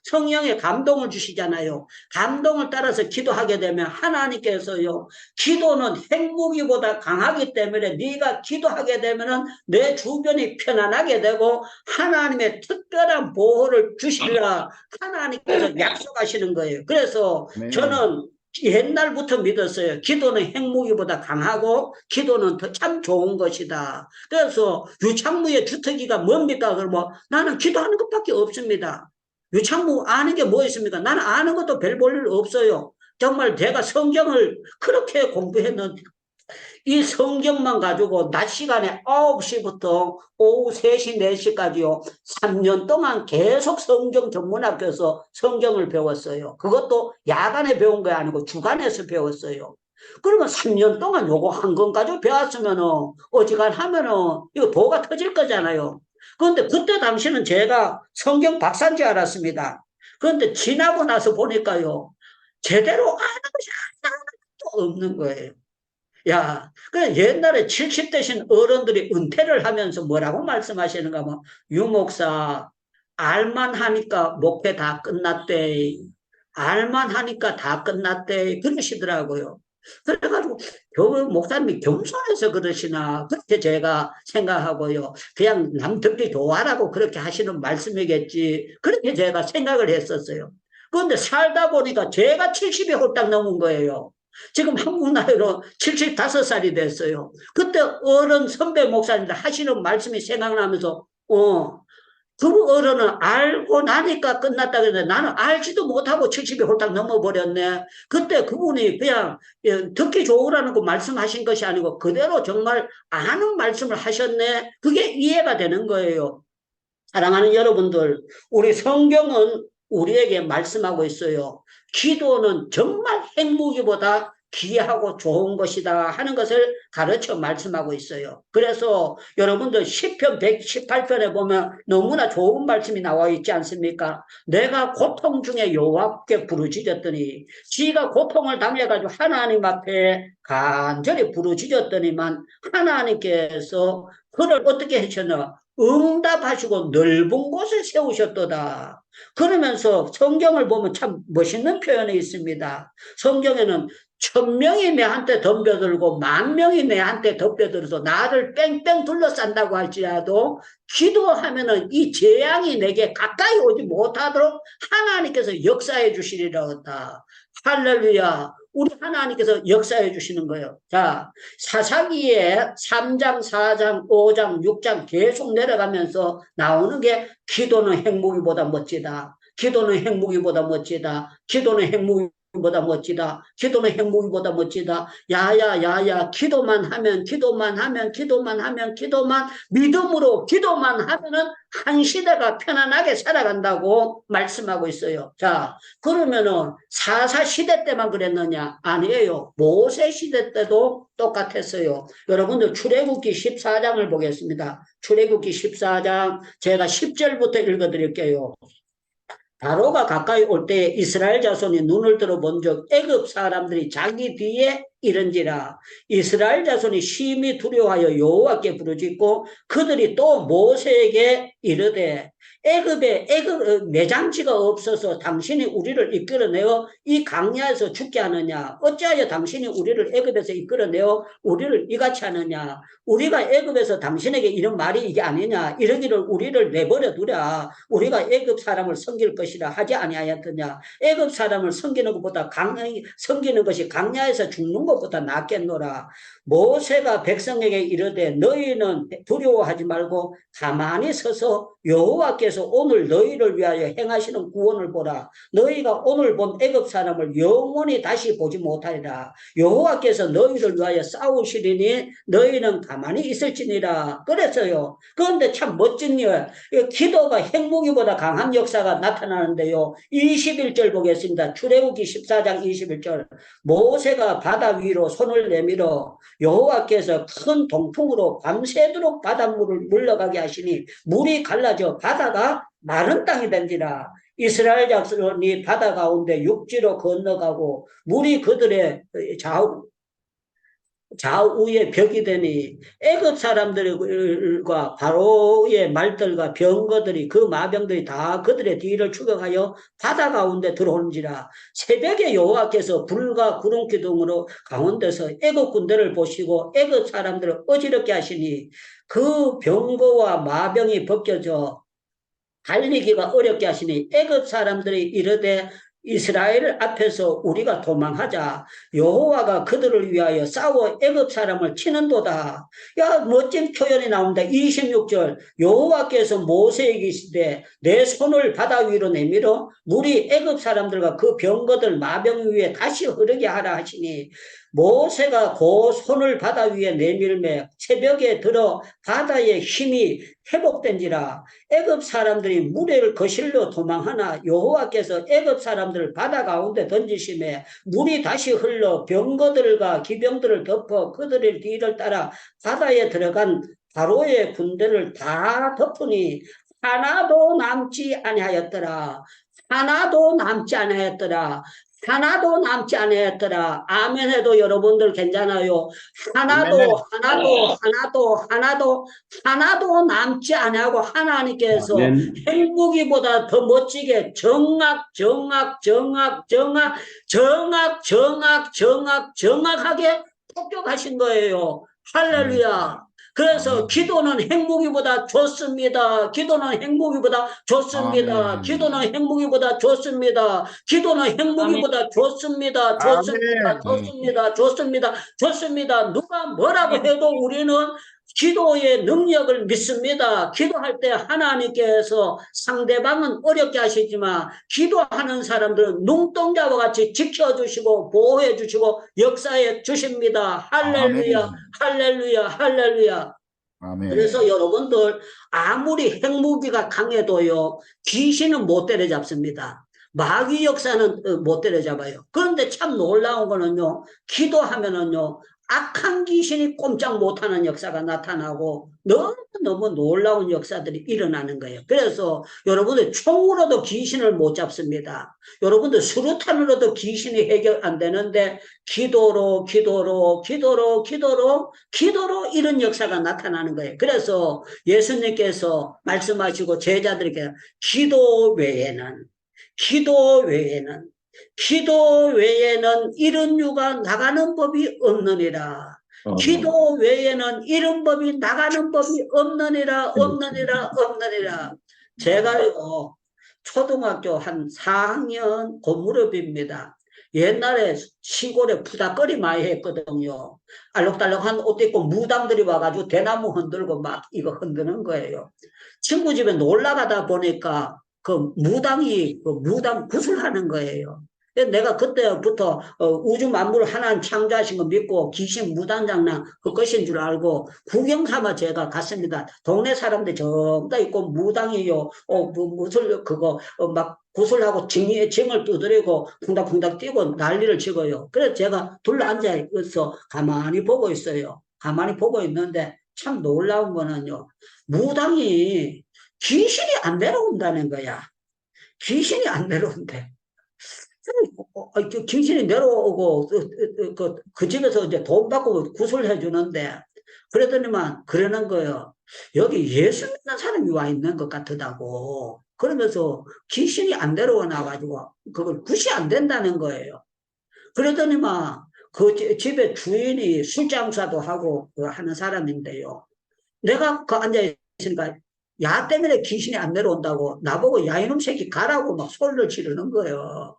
성령의 감동을 주시잖아요. 감동을 따라서 기도하게 되면 하나님께서요. 기도는 핵무기보다 강하기 때문에 네가 기도하게 되면은 내 주변이 편안하게 되고 하나님의 특별한 보호를 주시리라 하나님께서 약속하시는 거예요. 그래서 저는 옛날부터 믿었어요. 기도는 핵무기보다 강하고 기도는 더 참 좋은 것이다. 그래서 유창무의 주특기가 뭡니까? 그러면 나는 기도하는 것밖에 없습니다. 유창무 아는 게 뭐 있습니까? 나는 아는 것도 별 볼 일 없어요. 정말 제가 성경을 그렇게 공부했는데 이 성경만 가지고 낮 시간에 9시부터 오후 3시, 4시까지요. 3년 동안 계속 성경 전문학교에서 성경을 배웠어요. 그것도 야간에 배운 게 아니고 주간에서 배웠어요. 그러면 3년 동안 요거 한 권 가지고 배웠으면은 어지간하면은 이거 도가 터질 거잖아요. 그런데 그때 당시는 제가 성경 박사인 줄 알았습니다. 그런데 지나고 나서 보니까요. 제대로 아는 것이 하나도 없는 거예요. 야, 그 옛날에 70대신 어른들이 은퇴를 하면서 뭐라고 말씀하시는가 하면, 유목사, 알만 하니까 목회 다 끝났대. 알만 하니까 다 끝났대. 그러시더라고요. 그래가지고, 목사님이 겸손해서 그러시나, 그렇게 제가 생각하고요. 그냥 남 듣기 좋아라고 그렇게 하시는 말씀이겠지. 그렇게 제가 생각을 했었어요. 그런데 살다 보니까 제가 70이 홀딱 넘은 거예요. 지금 한국 나이로 75살이 됐어요. 그때 어른 선배 목사님들 하시는 말씀이 생각나면서 그 어른은 알고 나니까 끝났다 그랬는데 나는 알지도 못하고 70이 홀딱 넘어버렸네. 그때 그분이 그냥 듣기 좋으라는 거 말씀하신 것이 아니고 그대로 정말 아는 말씀을 하셨네. 그게 이해가 되는 거예요. 사랑하는 여러분들, 우리 성경은 우리에게 말씀하고 있어요. 기도는 정말 핵무기보다 귀하고 좋은 것이다 하는 것을 가르쳐 말씀하고 있어요. 그래서 여러분들 시편 118편에 보면 너무나 좋은 말씀이 나와 있지 않습니까? 내가 고통 중에 여호와께 부르짖었더니 지가 고통을 당해가지고 하나님 앞에 간절히 부르짖었더니만 하나님께서 그를 어떻게 하셨나? 응답하시고 넓은 곳에 세우셨도다. 그러면서 성경을 보면 참 멋있는 표현이 있습니다. 성경에는 1000명이 내한테 덤벼들고 10,000명이 내한테 덤벼들어서 나를 뺑뺑 둘러싼다고 할지라도 기도하면은 이 재앙이 내게 가까이 오지 못하도록 하나님께서 역사해 주시리라 했다. 할렐루야. 우리 하나님께서 역사해 주시는 거예요. 자, 사사기에 3장, 4장, 5장, 6장 계속 내려가면서 나오는 게 기도는 핵무기보다 멋지다. 기도는 핵무기보다 멋지다. 기도는 핵무기보다 멋지다. 기도는 핵무기보다 멋지다. 야야야야 기도만 하면 믿음으로 기도만 하면은 한 시대가 편안하게 살아간다고 말씀하고 있어요. 자, 그러면은 사사 시대 때만 그랬느냐? 아니에요. 모세 시대 때도 똑같았어요. 여러분들 출애굽기 14장을 보겠습니다. 출애굽기 14장 제가 10절부터 읽어드릴게요. 바로가 가까이 올 때에 이스라엘 자손이 눈을 들어 본즉 애굽 사람들이 자기 뒤에 이른지라. 이스라엘 자손이 심히 두려워하여 여호와께 부르짖고 그들이 또 모세에게 이르되 애굽에 매장지가 없어서 당신이 우리를 이끌어내어 이 강야에서 죽게 하느냐? 어찌하여 당신이 우리를 애굽에서 이끌어내어 우리를 이같이 하느냐? 우리가 애굽에서 당신에게 이런 말이 이게 아니냐? 이러기를 우리를 내버려 두라. 우리가 애굽 사람을 섬길 것이라 하지 아니하였느냐? 애굽 사람을 섬기는 것보다 섬기는 것이 강야에서 죽는 것보다 낫겠노라. 모세가 백성에게 이르되 너희는 두려워하지 말고 가만히 서서 여호와께서 오늘 너희를 위하여 행하시는 구원을 보라. 너희가 오늘 본 애굽 사람을 영원히 다시 보지 못하리라. 여호와께서 너희를 위하여 싸우시리니 너희는 가만히 있을지니라. 그랬어요. 그런데 참 멋진 일, 기도가 핵무기보다 강한 역사가 나타나는데요. 21절 보겠습니다. 출애굽기 14장 21절. 모세가 바다 위로 손을 내밀어 여호와께서 큰 동풍으로 밤새도록 바닷물을 물러가게 하시니 물이 갈라져 바다가 마른 땅이 된지라. 이스라엘 자손이 바다 가운데 육지로 건너가고 물이 그들의 좌우에 벽이 되니 애굽 사람들과 바로의 말들과 병거들이 그 마병들이 다 그들의 뒤를 추격하여 바다 가운데 들어온지라. 새벽에 여호와께서 불과 구름 기둥으로 가운데서 애굽 군대를 보시고 애굽 사람들을 어지럽게 하시니 그 병거와 마병이 벗겨져 달리기가 어렵게 하시니 애굽 사람들이 이르되 이스라엘 앞에서 우리가 도망하자. 여호와가 그들을 위하여 싸워 애굽 사람을 치는도다. 야, 멋진 표현이 나옵니다. 26절. 여호와께서 모세에게 이르시되 내 손을 바다 위로 내밀어 물이 애굽 사람들과 그 병거들 마병 위에 다시 흐르게 하라 하시니 모세가 그 손을 바다 위에 내밀매 새벽에 들어 바다의 힘이 회복된지라. 애굽 사람들이 무리를 거실러 도망하나 여호와께서 애굽 사람들을 바다 가운데 던지심에 물이 다시 흘러 병거들과 기병들을 덮어 그들의 뒤를 따라 바다에 들어간 바로의 군대를 다 덮으니 하나도 남지 아니하였더라. 하나도 남지 아니하였더라. 하나도 남지 아니하였더라. 아멘 해도 여러분들 괜찮아요. 하나도 남지 아니하고 하나님께서 아멘. 행복이보다 더 멋지게 정확하게 폭격하신 거예요. 할렐루야. 그래서 기도는 행복이보다 좋습니다. 기도는 행복이보다 좋습니다. 기도는 행복이보다 좋습니다. 기도는 행복이보다 좋습니다. 좋습니다. 누가 뭐라고 해도 우리는 기도의 능력을 믿습니다. 기도할 때 하나님께서 상대방은 어렵게 하시지만 기도하는 사람들은 눈동자와 같이 지켜주시고 보호해주시고 역사해 주십니다. 할렐루야, 할렐루야, 할렐루야. 그래서 여러분들 아무리 핵무기가 강해도요 귀신은 못 때려잡습니다. 마귀 역사는 못 때려잡아요. 그런데 참 놀라운 거는요 기도하면은요 악한 귀신이 꼼짝 못하는 역사가 나타나고 너무너무 놀라운 역사들이 일어나는 거예요. 그래서 여러분들 총으로도 귀신을 못 잡습니다. 여러분들 수류탄으로도 귀신이 해결 안 되는데 기도로 이런 역사가 나타나는 거예요. 그래서 예수님께서 말씀하시고 제자들에게 기도 외에는 이런 유가 나가는 법이 없느니라. 기도 외에는 이런 법이 나가는 법이 없느니라. 제가요 초등학교 한 4학년 고무렵입니다. 옛날에 시골에 부닥거리 많이 했거든요. 알록달록한 옷 입고 무당들이 와가지고 대나무 흔들고 막 이거 흔드는 거예요. 친구 집에 놀러 가다 보니까 그 무당이 무당 구슬하는 거예요. 내가 그때부터 우주 만물 하나님 창조하신 거 믿고 귀신 무당장난 그것인 줄 알고 구경 삼아 제가 갔습니다. 동네 사람들 전부 다 있고 무당이요. 무술 그거 막 구슬하고 징을 두드리고 쿵닥쿵닥 뛰고 난리를 치고요. 그래서 제가 둘러앉아 있어 가만히 보고 있어요. 가만히 보고 있는데 참 놀라운 거는요. 무당이 귀신이 안 내려온다는 거야. 귀신이 안 내려온대. 귀신이 내려오고 그 집에서 이제 돈 받고 구슬해 주는데 그러더니만 그러는 거예요. 여기 예수 믿는 사람이 와 있는 것 같다고. 그러면서 귀신이 안 내려오나 가지고 그걸 굿이 안 된다는 거예요. 그러더니만 그 집에 주인이 술장사도 하고 하는 사람인데요. 내가 그 앉아 있으니까 야 때문에 귀신이 안 내려온다고 나보고 야 이놈 새끼 가라고 막 소리를 지르는 거예요.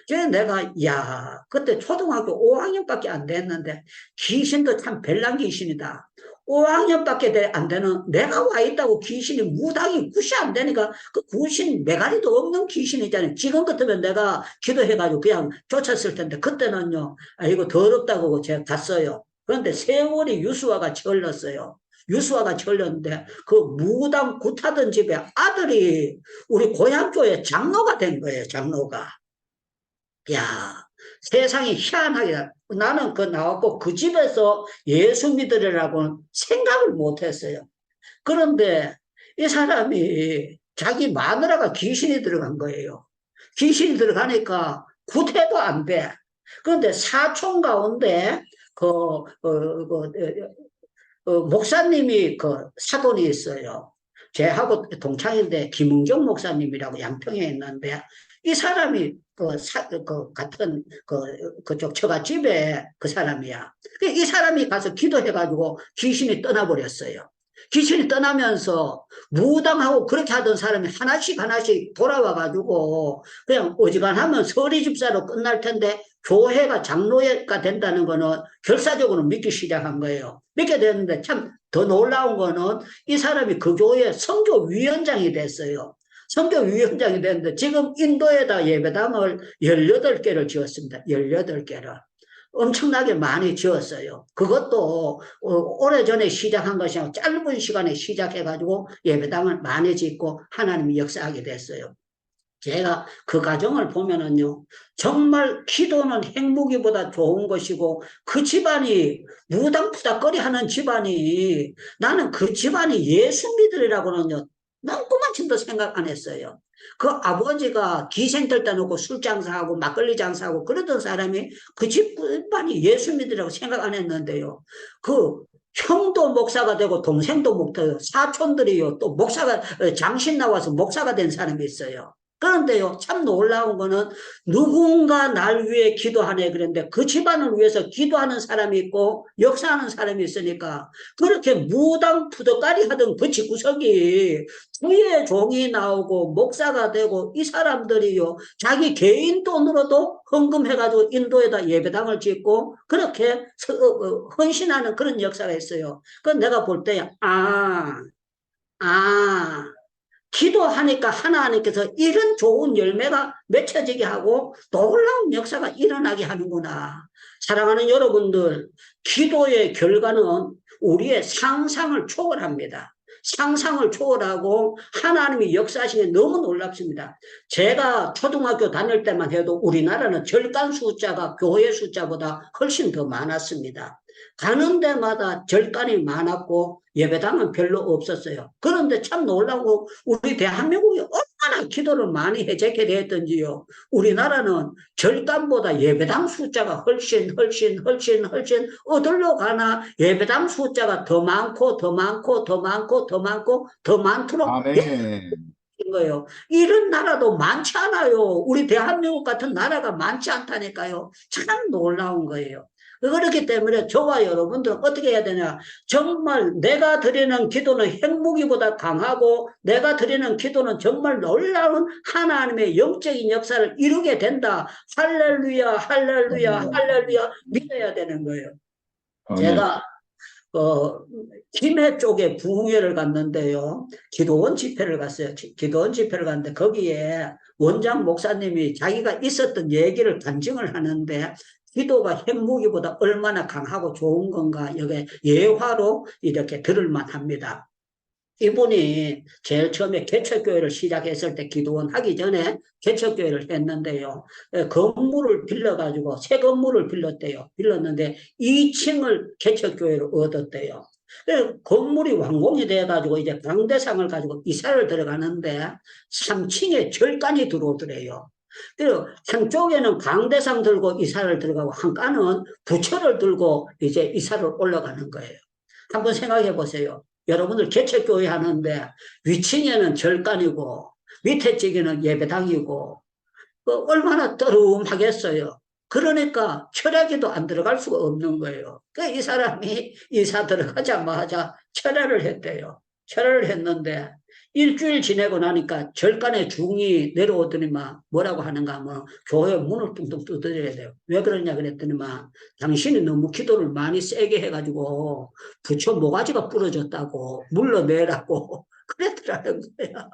그래서 내가 야 그때 초등학교 5학년밖에 안 됐는데 귀신도 참 별난 귀신이다. 5학년밖에 안 되는 내가 와 있다고 귀신이 무당이 굿이 안 되니까 그 귀신 메가리도 없는 귀신이잖아요. 지금 같으면 내가 기도해가지고 그냥 쫓았을 텐데 그때는요 이거 더럽다고 제가 갔어요. 그런데 세월이 유수화가 철렀어요. 유수화가 철렸는데 그 무당 굿하던 집에 아들이 우리 고향교회 장로가 된 거예요. 장로가. 야 세상이 희한하게 나는 그 나왔고 그 집에서 예수 믿으리라고 생각을 못했어요. 그런데 이 사람이 자기 마누라가 귀신이 들어간 거예요. 귀신이 들어가니까 구태도 안 돼. 그런데 사촌 가운데 목사님이 사돈이 있어요. 제하고 동창인데 김웅정 목사님이라고 양평에 있는데 이 사람이 같은 그쪽 처갓집에 그 사람이야. 이 사람이 가서 기도해가지고 귀신이 떠나버렸어요. 귀신이 떠나면서 무당하고 그렇게 하던 사람이 하나씩 하나씩 돌아와가지고 그냥 어지간하면 서리 집사로 끝날 텐데 교회가 장로회가 된다는 거는 결사적으로 믿기 시작한 거예요. 믿게 됐는데 참 더 놀라운 거는 이 사람이 그 교회 선교위원장이 됐어요. 선교위원장이 됐는데 지금 인도에다 예배당을 18개를 지었습니다. 18개를. 엄청나게 많이 지었어요. 그것도 오래전에 시작한 것이 아니고 짧은 시간에 시작해가지고 예배당을 많이 짓고 하나님이 역사하게 됐어요. 제가 그 과정을 보면은요, 정말 기도는 행무기보다 좋은 것이고, 그 집안이 무당푸닥거리 하는 집안이, 나는 그 집안이 예수 믿으리라고는요, 난 꿈만침도 생각 안 했어요. 그 아버지가 기생 들다 놓고 술 장사하고 막걸리 장사하고 그러던 사람이 그 집안이 예수 믿으라고 생각 안 했는데요. 그 형도 목사가 되고 동생도 목사요. 사촌들이요. 또 목사가 장신 나와서 목사가 된 사람이 있어요. 그런데요, 참 놀라운 거는 누군가 날 위해 기도하네 그랬는데 그 집안을 위해서 기도하는 사람이 있고 역사하는 사람이 있으니까 그렇게 무당 푸덕까리 하던 그 집구석이 주의 종이 나오고 목사가 되고 이 사람들이요, 자기 개인 돈으로도 헌금해가지고 인도에다 예배당을 짓고 그렇게 헌신하는 그런 역사가 있어요. 그 내가 볼 때, 기도하니까 하나님께서 이런 좋은 열매가 맺혀지게 하고 놀라운 역사가 일어나게 하는구나. 사랑하는 여러분들, 기도의 결과는 우리의 상상을 초월합니다. 상상을 초월하고 하나님이 역사하시는 게 너무 놀랍습니다. 제가 초등학교 다닐 때만 해도 우리나라는 절간 숫자가 교회 숫자보다 훨씬 더 많았습니다. 가는 데마다 절간이 많았고 예배당은 별로 없었어요. 그런데 참 놀라고 우리 대한민국이 얼마나 기도를 많이 해제게 했던지요. 우리나라는 절간보다 예배당 숫자가 훨씬 어디로 가나 예배당 숫자가 더 많고 더 많도록 아멘. 거예요. 이런 나라도 많지 않아요. 우리 대한민국 같은 나라가 많지 않다니까요. 참 놀라운 거예요. 그렇기 때문에 저와 여러분들은 어떻게 해야 되냐. 정말 내가 드리는 기도는 핵무기보다 강하고 내가 드리는 기도는 정말 놀라운 하나님의 영적인 역사를 이루게 된다. 할렐루야, 할렐루야, 할렐루야 믿어야 되는 거예요. 아멘. 제가 김해 쪽에 부흥회를 갔는데요. 기도원 집회를 갔어요. 기도원 집회를 갔는데 거기에 원장 목사님이 자기가 있었던 얘기를 간증을 하는데 기도가 핵무기보다 얼마나 강하고 좋은 건가 여기 예화로 이렇게 들을만 합니다. 이분이 제일 처음에 개척교회를 시작했을 때 기도원 하기 전에 개척교회를 했는데요. 건물을 빌려가지고 새 건물을 빌렸는데 2층을 개척교회로 얻었대요. 건물이 완공이 돼가지고 이제 강대상을 가지고 이사를 들어가는데 3층에 절간이 들어오더래요. 그리고 한쪽에는 강대상 들고 이사를 들어가고 한가는 부처를 들고 이제 이사를 올라가는 거예요. 한번 생각해 보세요. 여러분들 개척교회 하는데 위층에는 절간이고 밑에 쪽에는 예배당이고 얼마나 떠름하겠어요. 그러니까 철야기도 안 들어갈 수가 없는 거예요. 이 사람이 이사 들어가자마자 철야를 했대요. 철야를 했는데 일주일 지내고 나니까 절간의 중이 내려오더니만 뭐라고 하는가 하면 교회 문을 뚱뚱 두드려야 돼요. 왜 그러냐 그랬더니만 당신이 너무 기도를 많이 세게 해가지고 부처 모가지가 부러졌다고 물러내라고 그랬더라는 거야.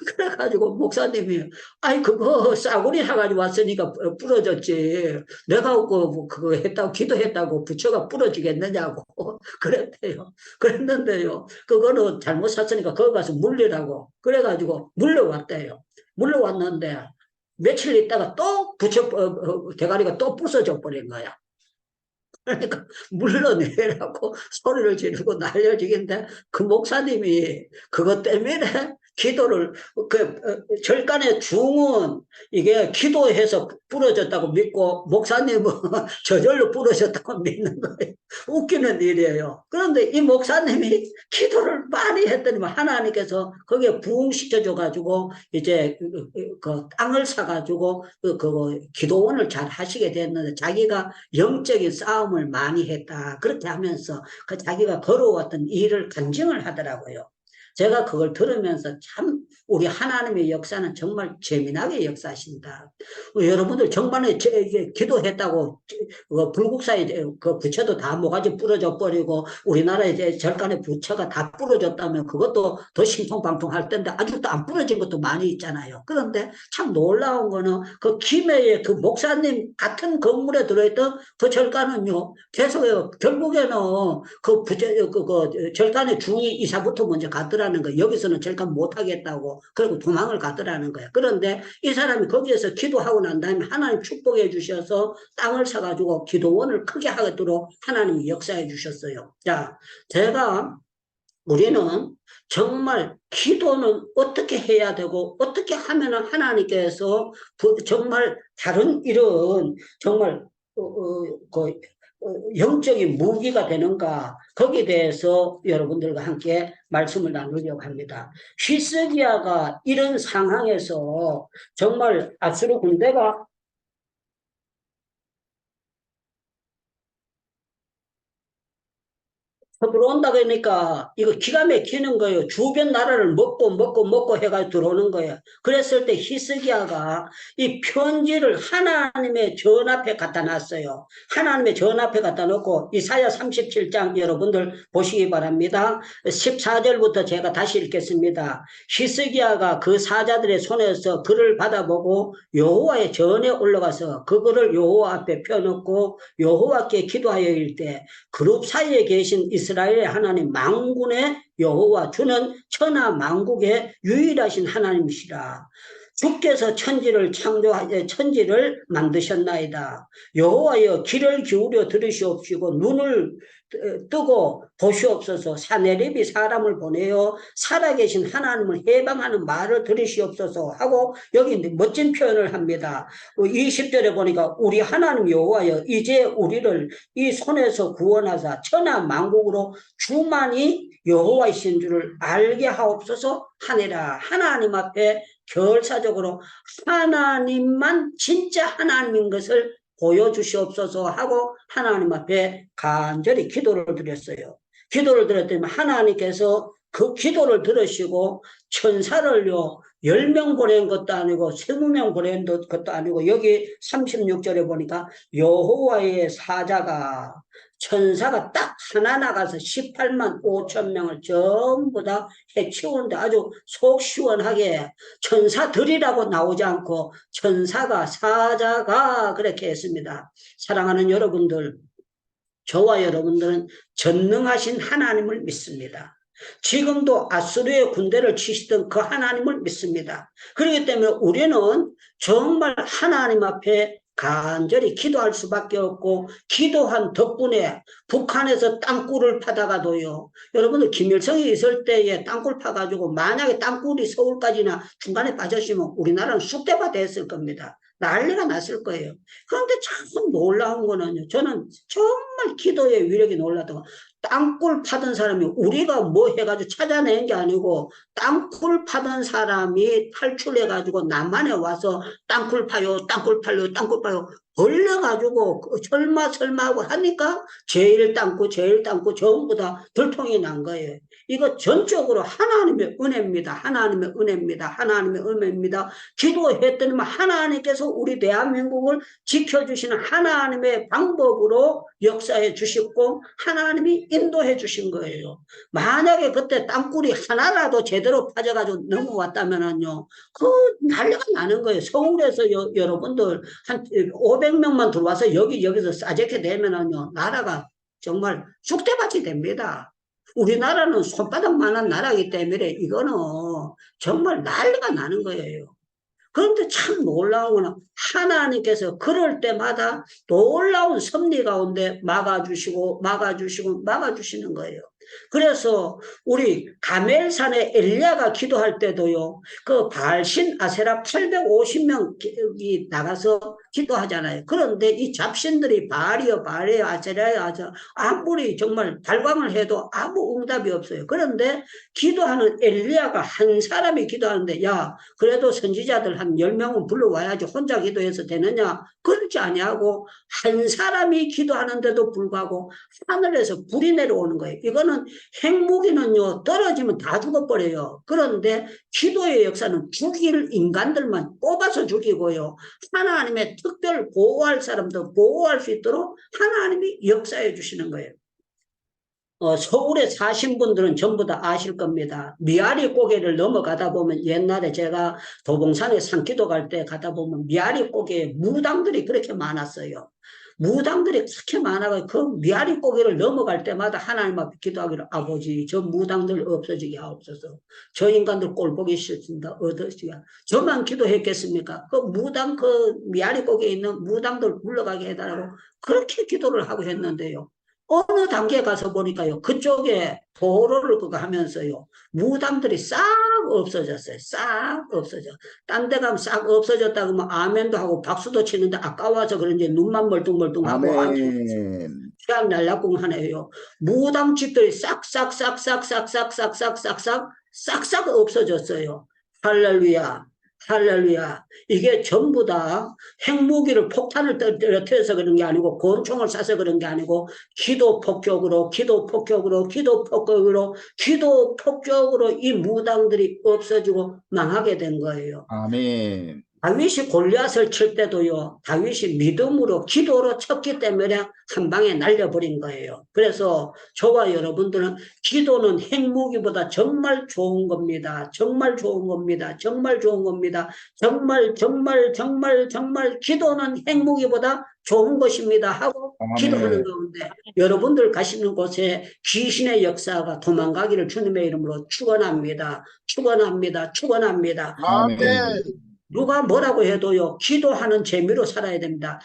그래가지고 목사님이 아이 그거 싸구리 사가지고 왔으니까 부러졌지 내가 그거 했다고 기도했다고 부처가 부러지겠느냐고 그랬대요. 그랬는데요 그거는 잘못 샀으니까 거기 가서 물리라고 그래가지고 물려왔대요. 물려왔는데 며칠 있다가 또 부처 대가리가 또 부서져 버린 거야. 그러니까 물러내라고 소리를 지르고 날려주긴데 그 목사님이 그것 때문에 기도를 절간의 중은 이게 기도해서 부러졌다고 믿고 목사님은 저절로 부러졌다고 믿는 거예요. 웃기는 일이에요. 그런데 이 목사님이 기도를 많이 했더니 하나님께서 거기에 부흥시켜줘 가지고 이제 그 땅을 사 가지고 그 기도원을 잘 하시게 됐는데 자기가 영적인 싸움을 많이 했다. 그렇게 하면서 그 자기가 걸어왔던 일을 간증을 하더라고요. 제가 그걸 들으면서 참 우리 하나님의 역사는 정말 재미나게 역사하신다. 여러분들 정말 기도했다고 불국사에 그 부처도 다 모가지 부러져 버리고 우리나라에 이제 절간의 부처가 다 부러졌다면 그것도 더 신통방통할 텐데 아직도 안 부러진 것도 많이 있잖아요. 그런데 참 놀라운 거는 그 김해의 그 목사님 같은 건물에 들어있던 그 절간은요 계속 결국에는 그 부처 그 절간의 중이 이사부터 먼저 가더라는 거예요. 여기서는 절간 못 하겠다고 그리고 도망을 가더라는 거예요. 그런데 이 사람이 거기에서 기도하고 난 다음에 하나님 축복해 주셔서 땅을 사가지고 기도원을 크게 하도록 하나님이 역사해 주셨어요. 자, 우리는 정말 기도는 어떻게 해야 되고 어떻게 하면 하나님께서 정말 다른 일은 정말 영적인 무기가 되는가 거기에 대해서 여러분들과 함께 말씀을 나누려고 합니다. 히스기야가 이런 상황에서 정말 아수르 군대가 들어온다 그러니까 이거 기가 막히는 거예요. 주변 나라를 먹고 해가지고 들어오는 거예요. 그랬을 때 히스기야가 이 편지를 하나님의 전 앞에 갖다 놨어요. 하나님의 전 앞에 갖다 놓고 이사야 37장 여러분들 보시기 바랍니다. 14절부터 제가 다시 읽겠습니다. 히스기야가 그 사자들의 손에서 글을 받아보고 여호와의 전에 올라가서 그 글을 여호와 앞에 펴놓고 여호와께 기도하여 이르되 그룹 사이에 계신 이스라엘의 하나님 만군의 여호와 주는 천하 만국의 유일하신 하나님이시라. 주께서 천지를 만드셨나이다. 여호와여 귀를 기울여 들으시옵시고 눈을 뜨고 보시옵소서. 사내립이 사람을 보내어 살아계신 하나님을 해방하는 말을 들으시옵소서 하고 여기 멋진 표현을 합니다. 20절에 보니까 우리 하나님 여호와여 이제 우리를 이 손에서 구원하사 천하 만국으로 주만이 여호와이신 줄을 알게 하옵소서 하니라. 하나님 앞에 결사적으로 하나님만 진짜 하나님인 것을 보여주시옵소서 하고 하나님 앞에 간절히 기도를 드렸어요. 기도를 드렸더니 하나님께서 그 기도를 들으시고 천사를요 10명 보낸 것도 아니고 20명 보낸 것도 아니고 여기 36절에 보니까 여호와의 사자가 천사가 딱 하나 나가서 18만 5천 명을 전부 다 해치우는데 아주 속 시원하게 천사들이라고 나오지 않고 사자가 그렇게 했습니다. 사랑하는 여러분들, 저와 여러분들은 전능하신 하나님을 믿습니다. 지금도 아수르의 군대를 치시던 그 하나님을 믿습니다. 그렇기 때문에 우리는 정말 하나님 앞에 간절히 기도할 수밖에 없고 기도한 덕분에 북한에서 땅굴을 파다가도요. 여러분들 김일성이 있을 때에 땅굴 파가지고 만약에 땅굴이 서울까지나 중간에 빠졌으면 우리나라는 쑥대밭 됐을 겁니다. 난리가 났을 거예요. 그런데 참 놀라운 거는요. 저는 정말 기도의 위력이 놀라다가 땅굴 파던 사람이 우리가 뭐 해가지고 찾아낸 게 아니고 땅굴 파던 사람이 탈출해가지고 남한에 와서 땅굴 파요 걸려가지고 설마 하고 하니까 제일 땅굴 전부 다 들통이 난 거예요. 이거 전적으로 하나님의 은혜입니다. 기도했더니 하나님께서 우리 대한민국을 지켜주시는 하나님의 방법으로 역사해 주셨고 하나님이 인도해 주신 거예요. 만약에 그때 땅굴이 하나라도 제대로 파져가지고 넘어왔다면요, 그 난리가 나는 거예요. 서울에서 여러분들 한 500명만 들어와서 여기서 싸제게 되면은요, 나라가 정말 쑥대밭이 됩니다. 우리나라는 손바닥만한 나라이기 때문에 이거는 정말 난리가 나는 거예요. 그런데 참 놀라운 거는 하나님께서 그럴 때마다 놀라운 섭리 가운데 막아주시는 거예요. 그래서 우리 가멜산의 엘리야가 기도할 때도요, 그 바알신 아세라 850명이 나가서 기도하잖아요. 그런데 이 잡신들이 바알이요, 아세라요, 아무리 정말 발광을 해도 아무 응답이 없어요. 그런데 기도하는 엘리야가 한 사람이 기도하는데, 야, 그래도 선지자들 한 10명은 불러와야지 혼자 기도해서 되느냐? 그렇지 아니하고 한 사람이 기도하는데도 불구하고 하늘에서 불이 내려오는 거예요. 이거는 핵무기는요, 떨어지면 다 죽어버려요. 그런데 기도의 역사는 죽일 인간들만 뽑아서 죽이고요, 하나님의 특별 보호할 사람도 보호할 수 있도록 하나님이 역사해 주시는 거예요. 서울에 사신 분들은 전부 다 아실 겁니다. 미아리 고개를 넘어가다 보면, 옛날에 제가 도봉산에 산기도 갈 때 가다 보면 미아리 고개에 무당들이 그렇게 많았어요. 무당들이 그렇게 많아서 그 미아리 고개를 넘어갈 때마다 하나님 앞에 기도하기를, 아버지 저 무당들 없어지게 하옵소서. 저 인간들 꼴 보기 싫습니다. 어떠시게. 저만 기도했겠습니까? 그 무당, 그 미아리 고개에 있는 무당들 불러가게 해달라고 그렇게 기도를 하고 했는데요, 어느 단계에 가서 보니까요, 그쪽에 도로를 그거 하면서요, 무당들이 싹 없어졌어요. 싹 없어져. 딴 데 가면 싹 없어졌다 그러면 아멘도 하고 박수도 치는데 아까워서 그런지 눈만 멀뚱멀뚱하고 그냥 날라궁하네요. 무당집들이 싹싹 없어졌어요. 할렐루야. 할렐루야. 이게 전부 다 핵무기를, 폭탄을 떨어뜨려서 그런 게 아니고, 권총을 쏴서 그런 게 아니고, 기도 폭격으로 이 무당들이 없어지고 망하게 된 거예요. 아멘. 다윗이 골리앗을 칠 때도요, 다윗이 믿음으로 기도로 쳤기 때문에 한 방에 날려버린 거예요. 그래서 저와 여러분들은 기도는 핵무기보다 정말 좋은 겁니다. 정말 좋은 겁니다. 정말 좋은 겁니다. 정말 기도는 핵무기보다 좋은 것입니다 하고 기도하는 가운데, 여러분들 가시는 곳에 귀신의 역사가 도망가기를 주님의 이름으로 축원합니다. 축원합니다. 아멘. 누가 뭐라고 해도요, 기도하는 재미로 살아야 됩니다.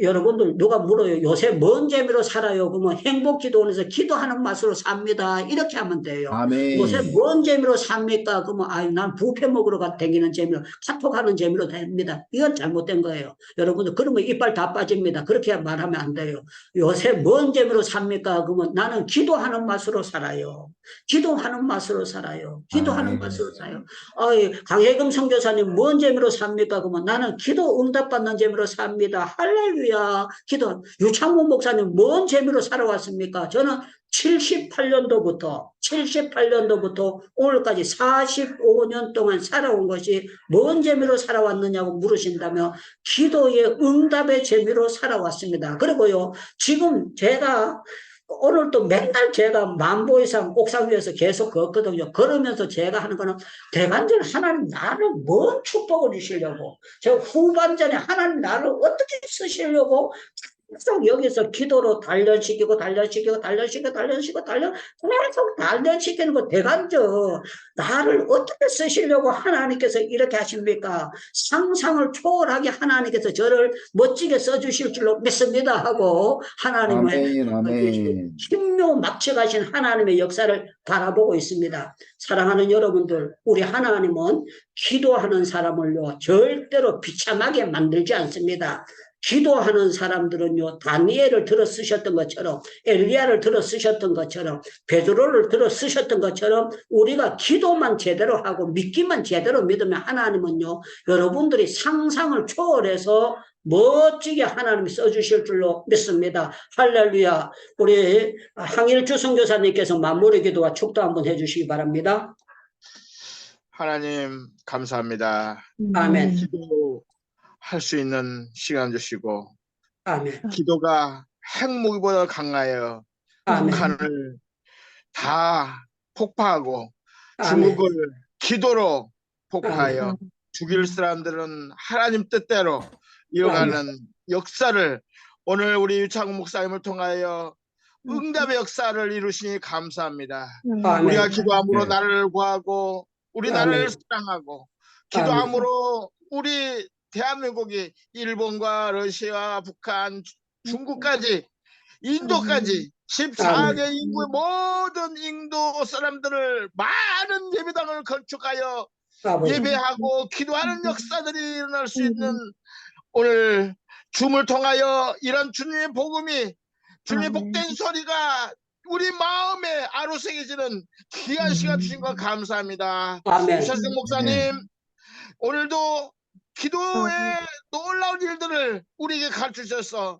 여러분들 누가 물어요, 요새 뭔 재미로 살아요? 그러면 행복 기도원에서 기도하는 맛으로 삽니다. 이렇게 하면 돼요. 아멘. 요새 뭔 재미로 삽니까? 그러면 난 뷔페 먹으러 다니는 재미로, 카톡하는 재미로 됩니다. 이건 잘못된 거예요. 여러분들 그러면 이빨 다 빠집니다. 그렇게 말하면 안 돼요. 요새 뭔 재미로 삽니까? 그러면 나는 기도하는 맛으로 살아요. 기도하는 맛으로 살아요. 강혜금 선교사님 뭔 재미로 삽니까? 그러면 나는 기도 응답받는 재미로 삽니다. 할렐루야. 기도. 유창문 목사님 뭔 재미로 살아왔습니까? 저는 78년도부터 오늘까지 45년 동안 살아온 것이 뭔 재미로 살아왔느냐고 물으신다면 기도의 응답의 재미로 살아왔습니다. 그리고요, 지금 제가 오늘 또 맨날 제가 만보 이상 옥상 위에서 계속 걷거든요. 걸으면서 제가 하는 거는, 대관절 하나님 나를 뭔 축복을 주시려고, 저 후반전에 하나님 나를 어떻게 쓰시려고 계속 여기서 기도로 단련시키고 계속 단련시키는 거, 대관절 나를 어떻게 쓰시려고 하나님께서 이렇게 하십니까? 상상을 초월하게 하나님께서 저를 멋지게 써주실 줄로 믿습니다 하고 하나님의 아멘. 신묘 막쳐가신 하나님의 역사를 바라보고 있습니다. 사랑하는 여러분들, 우리 하나님은 기도하는 사람을요, 절대로 비참하게 만들지 않습니다. 기도하는 사람들은요, 다니엘을 들어 쓰셨던 것처럼, 엘리야를 들어 쓰셨던 것처럼, 베드로를 들어 쓰셨던 것처럼, 우리가 기도만 제대로 하고 믿기만 제대로 믿으면 하나님은요, 여러분들이 상상을 초월해서 멋지게 하나님이 써주실 줄로 믿습니다. 할렐루야. 우리 항일주 선교사님께서 마무리 기도와 축도 한번 해주시기 바랍니다. 하나님 감사합니다. 아멘. 기도할 수 있는 시간 주시고, 아멘. 기도가 핵무기보다 강하여 아멘. 북한을 다 폭파하고 아멘. 중국을 기도로 폭파하여 죽일 사람들은 하나님 뜻대로 이어가는 역사를, 오늘 우리 유창훈 목사님을 통하여 응답의 역사를 이루시니 감사합니다. 아멘. 우리가 기도함으로 나라를 구하고 우리 나라를 사랑하고, 기도함으로 우리 대한민국이 일본과 러시아, 북한, 중국까지 인도까지 14개 인구의 모든 인도 사람들을 많은 예배당을 건축하여 아버지. 예배하고 기도하는 역사들이 일어날 수 있는 오늘 줌을 통하여 이런 주님의 복음이 주님의 복된 소리가 우리 마음에 아로새겨지는 귀한 시간 주신 것 감사합니다. 아멘. 유찬승 목사님 오늘도 기도의 놀라운 일들을 우리에게 가르치셔서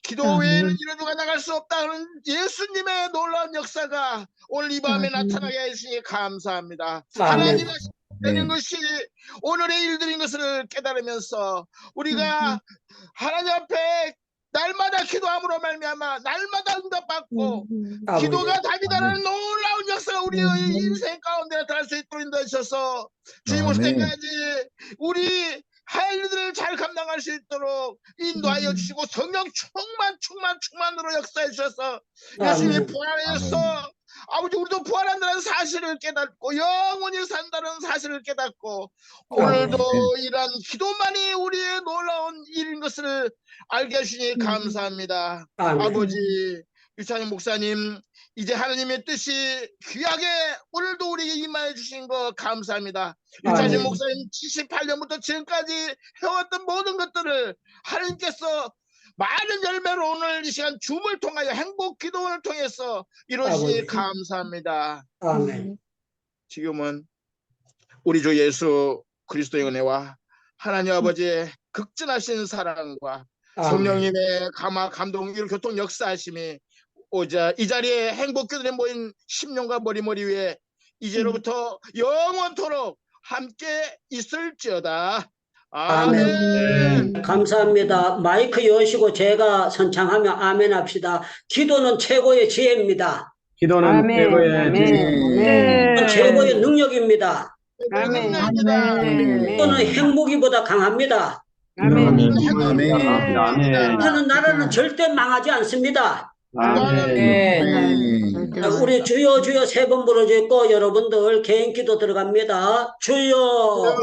기도 외에는 이루어져 나갈 수 없다는 예수님의 놀라운 역사가 오늘 이 밤에 나타나게 해주시니 감사합니다. 하나님의 되는 것이 오늘의 일들인 것을 깨달으면서 우리가 하나님 앞에 날마다 기도함으로 말미암아 날마다 응답받고 기도가 답이다라는 놀라운 역사가 우리의 인생 가운데 나타날 수 있도록 인도해 주셔서 주님 오실 아멘. 때까지 우리 할 일들을 잘 감당할 수 있도록 인도하여 주시고 성령 충만으로 역사해 주셔서 예수님이 아멘. 부활하여서 아버지 우리도 부활한다는 사실을 깨닫고 영원히 산다는 사실을 깨닫고 오늘도 이런 기도만이 우리의 놀라운 일인 것을 알게 해주시니 감사합니다. 아멘. 아버지 유찬영 목사님 이제 하나님의 뜻이 귀하게 오늘도 우리에게 임하여 주신 것 감사합니다. 유찬영 아멘. 목사님 78년부터 지금까지 해왔던 모든 것들을 하나님께서 많은 열매로 오늘 이 시간 줌을 통하여 행복 기도원을 통해서 이루어지니 아버지. 감사합니다. 아멘. 지금은 우리 주 예수 그리스도의 은혜와 하나님 아버지의 극진하신 사랑과 성령님의 감동 교통 역사하심이 오자 이 자리에 행복교들에 모인 심령과 머리 위에 이제로부터 영원토록 함께 있을지어다. 아멘. 감사합니다. 마이크 여시고 제가 선창하며 아멘 합시다. 기도는 최고의 지혜입니다. 기도는 최고의 기도는 최고의 능력입니다. 감사합니다. 기도는 행복이보다 강합니다. 아멘. 기도는 나라는 절대 망하지 않습니다. 아멘. 우리 주여 주여 세 번 부르짖고 여러분들 개인 기도 들어갑니다. 주여